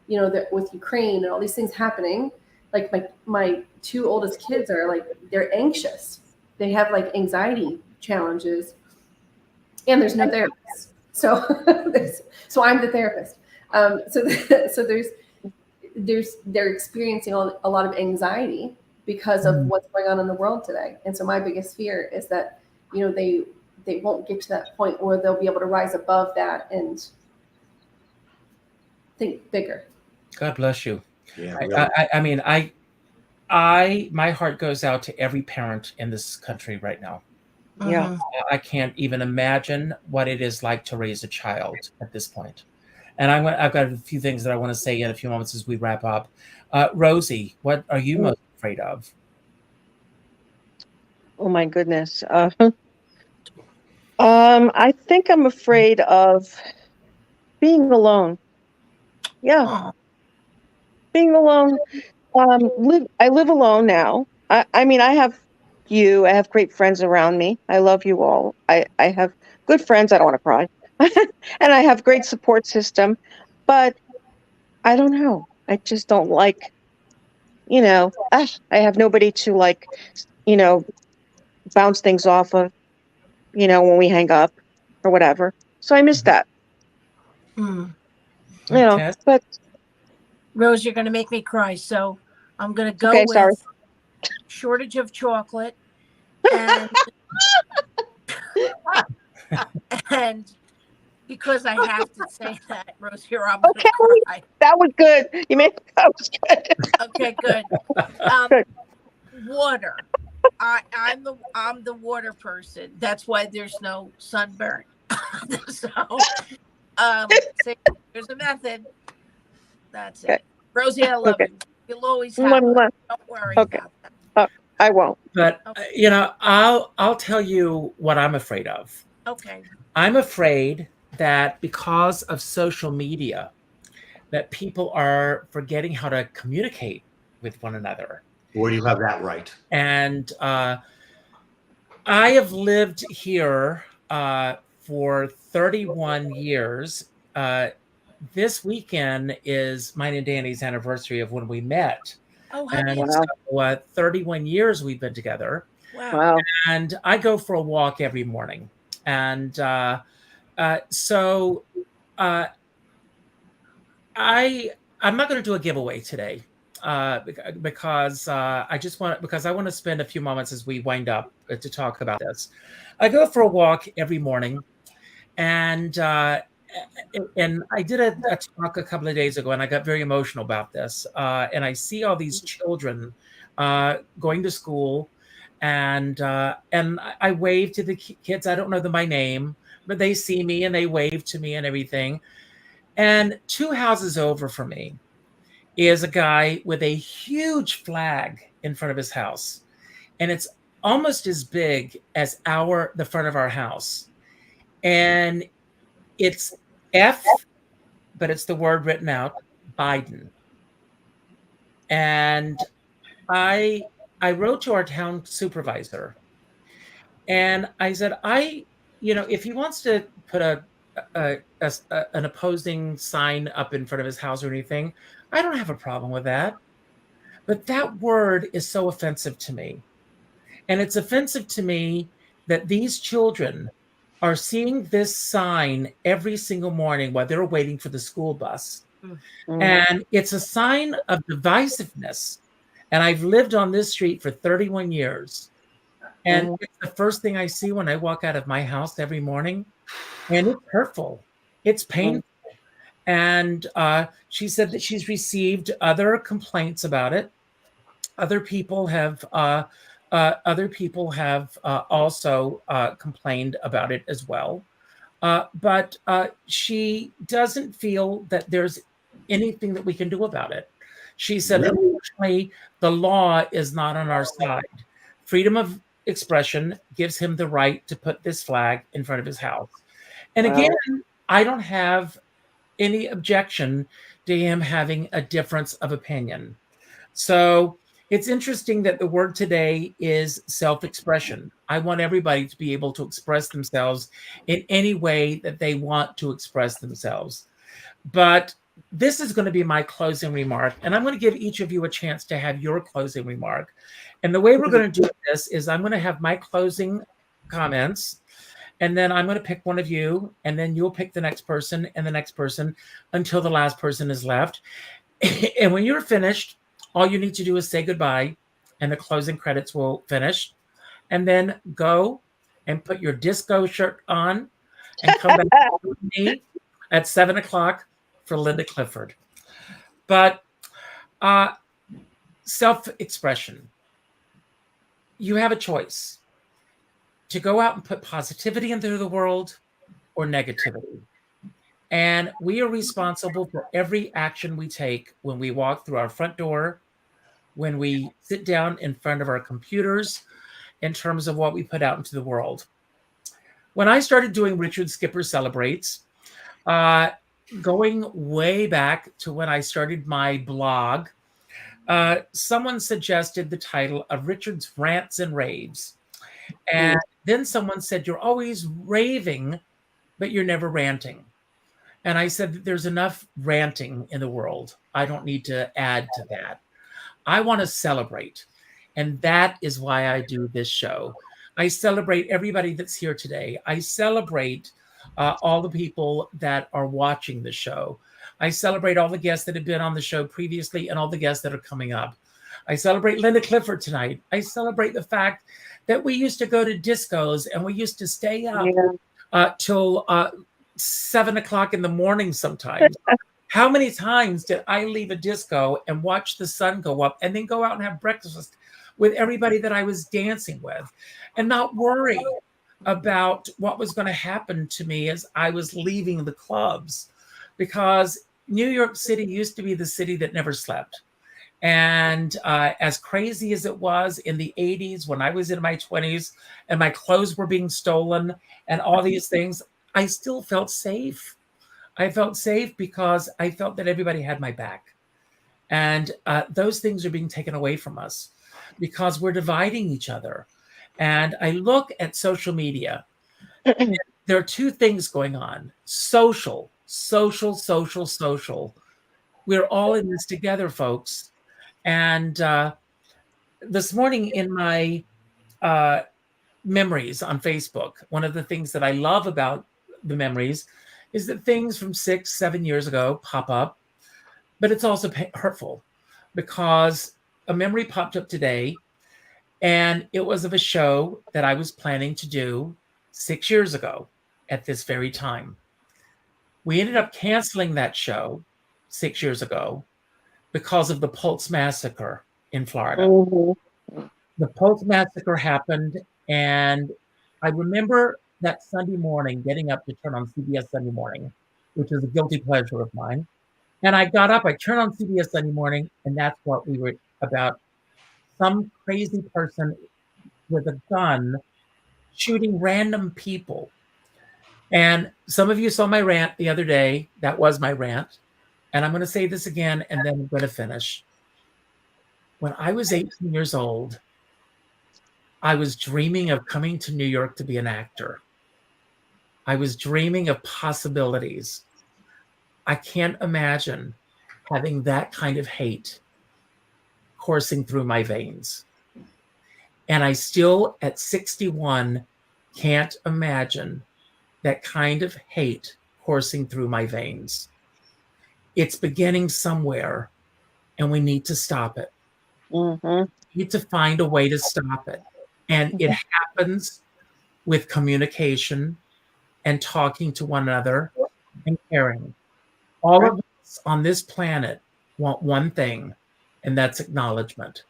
that with Ukraine and all these things happening, like my two oldest kids are like, they're anxious. They have like anxiety challenges, and there's no therapist. So, so I'm the therapist. So they're experiencing a lot of anxiety because of what's going on in the world today. And so my biggest fear is that, they won't get to that point where they'll be able to rise above that and think bigger. God bless you. Yeah, really. My heart goes out to every parent in this country right now. Yeah. I can't even imagine what it is like to raise a child at this point. And I've got a few things that I want to say in a few moments as we wrap up. Rosie, what are you most afraid of? Oh my goodness. I think I'm afraid of being alone. Yeah. Being alone. I live alone now. I mean, I have great friends around me. I love you all. I have good friends. I don't want to cry. And I have great support system, but I don't know. I just don't like, I have nobody to bounce things off of, when we hang up or whatever. So I miss that. Okay. But Rose, you're going to make me cry. So I'm going to go with sorry. shortage of chocolate and, and because I have to say that, Rose, here I'm going to cry. That was good. That was good. Okay, good. Good. Water. I'm the water person. That's why there's no sunburn. So there's a method. That's it. Rosie, I love you. You'll always have it. Don't worry about that. I won't. But you know, I'll tell you what I'm afraid of. Okay. I'm afraid that because of social media, that people are forgetting how to communicate with one another. Where do you have that right? And I have lived here for 31 years. This weekend is mine and Danny's anniversary of when we met. Oh, And Wow. so 31 years we've been together. wow. Wow. And I go for a walk every morning. And so I'm not going to do a giveaway today because I want to spend a few moments as we wind up to talk about this. I go for a walk every morning, and I did a talk a couple of days ago, and I got very emotional about this. And I see all these children going to school, and I wave to the kids. I don't know them by name, but they see me and they wave to me and everything. And 2 houses over from me is a guy with a huge flag in front of his house. And it's almost as big as the front of our house. And it's F, but it's the word written out, Biden. And I wrote to our town supervisor and I said, if he wants to put an opposing sign up in front of his house or anything, I don't have a problem with that. But that word is so offensive to me. And it's offensive to me that these children are seeing this sign every single morning while they're waiting for the school bus. Mm. And it's a sign of divisiveness. And I've lived on this street for 31 years. And it's the first thing I see when I walk out of my house every morning. And it's hurtful. It's painful. And she said that she's received other complaints about it. Other people have also complained about it as well. But she doesn't feel that there's anything that we can do about it. She said, unfortunately, the law is not on our side. Freedom of expression gives him the right to put this flag in front of his house. And again, I don't have any objection to him having a difference of opinion. So it's interesting that the word today is self-expression. I want everybody to be able to express themselves in any way that they want to express themselves. But this is going to be my closing remark, and I'm going to give each of you a chance to have your closing remark. And the way we're going to do this is I'm going to have my closing comments, and then I'm going to pick one of you, and then you'll pick the next person and the next person until the last person is left. And when you're finished, all you need to do is say goodbye, and the closing credits will finish. And then go and put your disco shirt on and come back with me at 7 o'clock for Linda Clifford. But self-expression. You have a choice to go out and put positivity into the world or negativity. And we are responsible for every action we take when we walk through our front door, when we sit down in front of our computers, in terms of what we put out into the world. When I started doing Richard Skipper Celebrates, going way back to when I started my blog, someone suggested the title of Richard's Rants and Raves. And then someone said, you're always raving, but you're never ranting. And I said that there's enough ranting in the world. I don't need to add to that. I want to celebrate. And that is why I do this show. I celebrate everybody that's here today. I celebrate all the people that are watching the show. I celebrate all the guests that have been on the show previously and all the guests that are coming up. I celebrate Linda Clifford tonight. I celebrate the fact that we used to go to discos and we used to stay up till 7 o'clock in the morning sometimes. How many times did I leave a disco and watch the sun go up and then go out and have breakfast with everybody that I was dancing with and not worry about what was going to happen to me as I was leaving the clubs? Because New York City used to be the city that never slept. And as crazy as it was in the 80s when I was in my 20s and my clothes were being stolen and all these things, I still felt safe. I felt safe because I felt that everybody had my back. And those things are being taken away from us because we're dividing each other. And I look at social media. There are two things going on: social. We're all in this together, folks. And this morning in my memories on Facebook, one of the things that I love about the memories is that things from 6-7 years ago pop up, but it's also hurtful because a memory popped up today, and it was of a show that I was planning to do 6 years ago at this very time. We ended up canceling that show 6 years ago because of the Pulse Massacre in Florida. The Pulse Massacre happened, and I remember that Sunday morning getting up to turn on CBS Sunday Morning, which is a guilty pleasure of mine. And I got up, I turned on CBS Sunday Morning, and that's what we were about. Some crazy person with a gun shooting random people. And some of you saw my rant the other day. That was my rant. And I'm going to say this again, and then I'm going to finish. When I was 18 years old, I was dreaming of coming to New York to be an actor. I was dreaming of possibilities. I can't imagine having that kind of hate coursing through my veins. And I still, at 61, can't imagine that kind of hate coursing through my veins. It's beginning somewhere, and we need to stop it. We need to find a way to stop it. And it happens with communication and talking to one another and caring. All of us on this planet want one thing, and that's acknowledgement.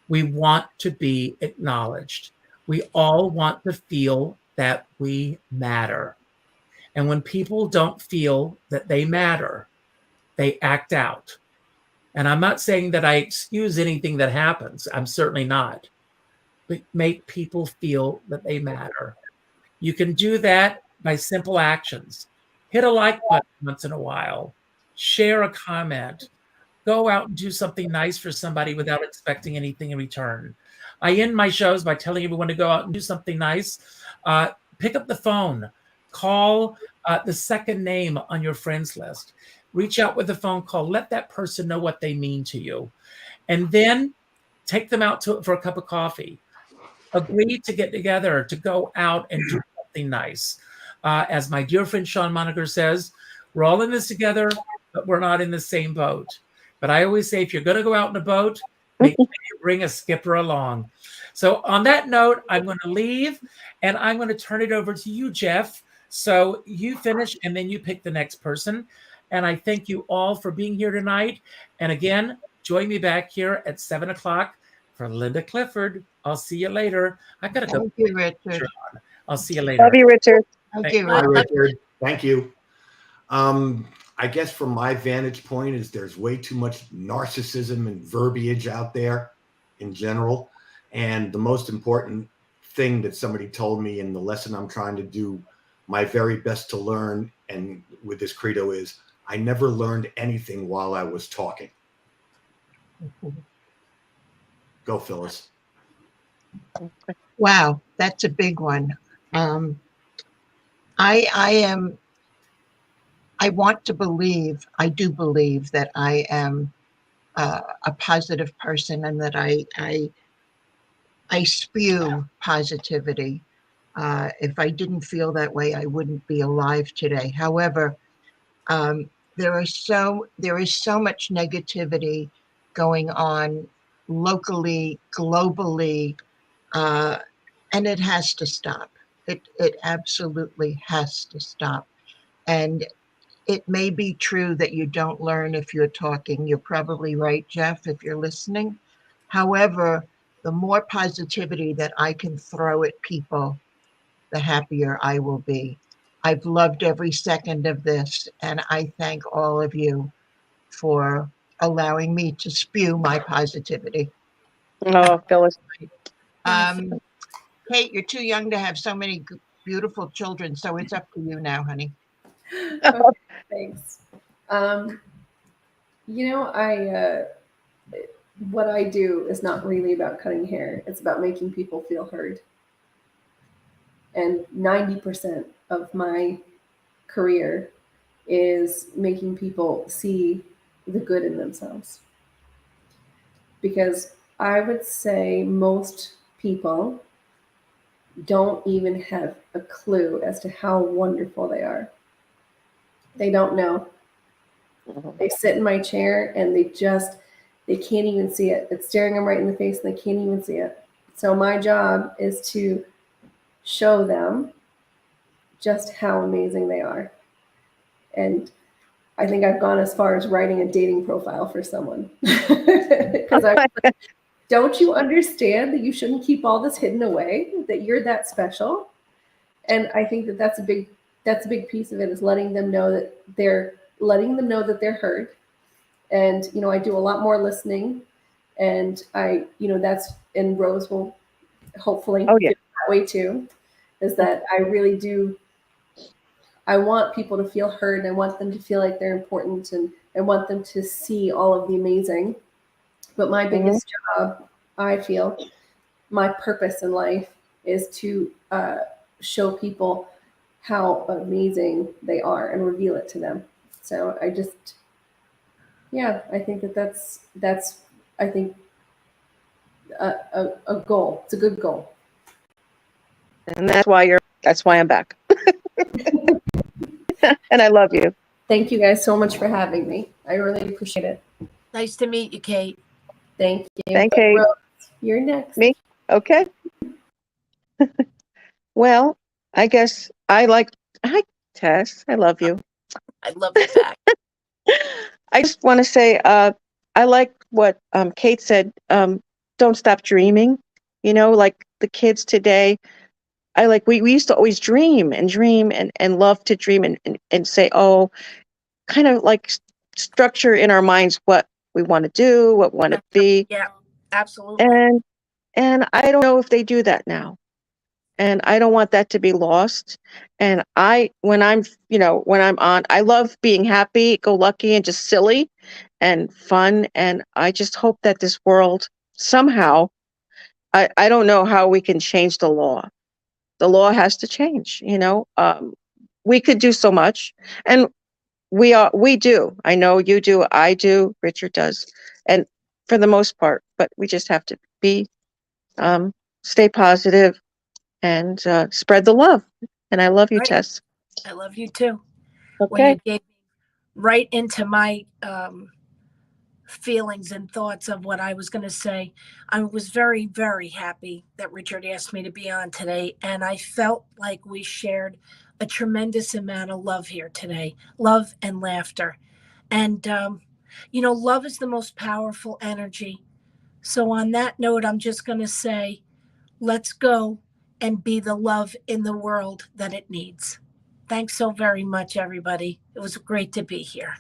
We want to be acknowledged. We all want to feel that we matter. And when people don't feel that they matter, they act out. And I'm not saying that I excuse anything that happens. I'm certainly not. But make people feel that they matter. You can do that by simple actions. Hit a like button once in a while. Share a comment. Go out and do something nice for somebody without expecting anything in return. I end my shows by telling everyone to go out and do something nice. Pick up the phone. Call the second name on your friends list. Reach out with a phone call. Let that person know what they mean to you. And then take them out for a cup of coffee. Agree to get together, to go out and do something nice. As my dear friend Sean Moniker says, we're all in this together, but we're not in the same boat. But I always say, if you're going to go out in a boat, make sure you bring a skipper along. So on that note, I'm going to leave, and I'm going to turn it over to you, Jeff. So you finish, and then you pick the next person. And I thank you all for being here tonight. And again, join me back here at 7 o'clock for Linda Clifford. I'll see you later. I got to go. Thank you, Richard. I'll see you later. Love you, Richard. Thank you, Hi, Richard. Richard. Thank you. I guess from my vantage point is there's way too much narcissism and verbiage out there in general. And the most important thing that somebody told me in the lesson I'm trying to do my very best to learn and with this credo is I never learned anything while I was talking. Go, Phyllis. Wow, that's a big one. I want to believe, I do believe that I am a positive person and that I spew positivity. If I didn't feel that way, I wouldn't be alive today. However, there is so much negativity going on locally, globally, and it has to stop. It absolutely has to stop. And it may be true that you don't learn if you're talking. You're probably right, Jeff, if you're listening. However, the more positivity that I can throw at people, the happier I will be. I've loved every second of this, and I thank all of you for allowing me to spew my positivity. Oh, Phyllis. Kate, you're too young to have so many beautiful children, so it's up to you now, honey. Okay, thanks. You know, what I do is not really about cutting hair. It's about making people feel heard. And 90% of my career is making people see the good in themselves. Because I would say most people don't even have a clue as to how wonderful they are. They don't know. They sit in my chair and they can't even see it. It's staring them right in the face and they can't even see it. So my job is to show them just how amazing they are. And I think I've gone as far as writing a dating profile for someone. Because don't you understand that you shouldn't keep all this hidden away, that you're that special? And I think that that's a big piece of it, is letting them know that they're heard. And, you know, I do a lot more listening, and and Rose will hopefully Oh, yeah. feel that way too, is that I really do. I want people to feel heard, and I want them to feel like they're important, and I want them to see all of the amazing. But my biggest job, I feel, my purpose in life is to show people how amazing they are and reveal it to them. So I think that's I think a goal. It's a good goal. And that's why I'm back. And I love you. Thank you guys so much for having me. I really appreciate it. Nice to meet you, Kate. Thank you. Thank you. Rose, you're next. Me? Okay. Well, I guess hi, Tess. I love you. I love you back. I just want to say, I like what Kate said. Don't stop dreaming. You know, like the kids today. We used to always dream and love to dream and say, oh, kind of like structure in our minds what we want to do, what we want to be. Yeah, absolutely. And I don't know if they do that now. And I don't want that to be lost. And when I'm on, I love being happy, go lucky, and just silly and fun. And I just hope that this world somehow, I don't know how we can change the law. The law has to change, you know. We could do so much, and we do. I know you do, I do, Richard does, and for the most part, but we just have to stay positive and spread the love. And I love you, Right. Tess. I love you too. Okay. When you gave me right into my feelings and thoughts of what I was going to say, I was very, very happy that Richard asked me to be on today. And I felt like we shared a tremendous amount of love here today, love and laughter. And, love is the most powerful energy. So on that note, I'm just going to say, let's go and be the love in the world that it needs. Thanks so very much, everybody. It was great to be here.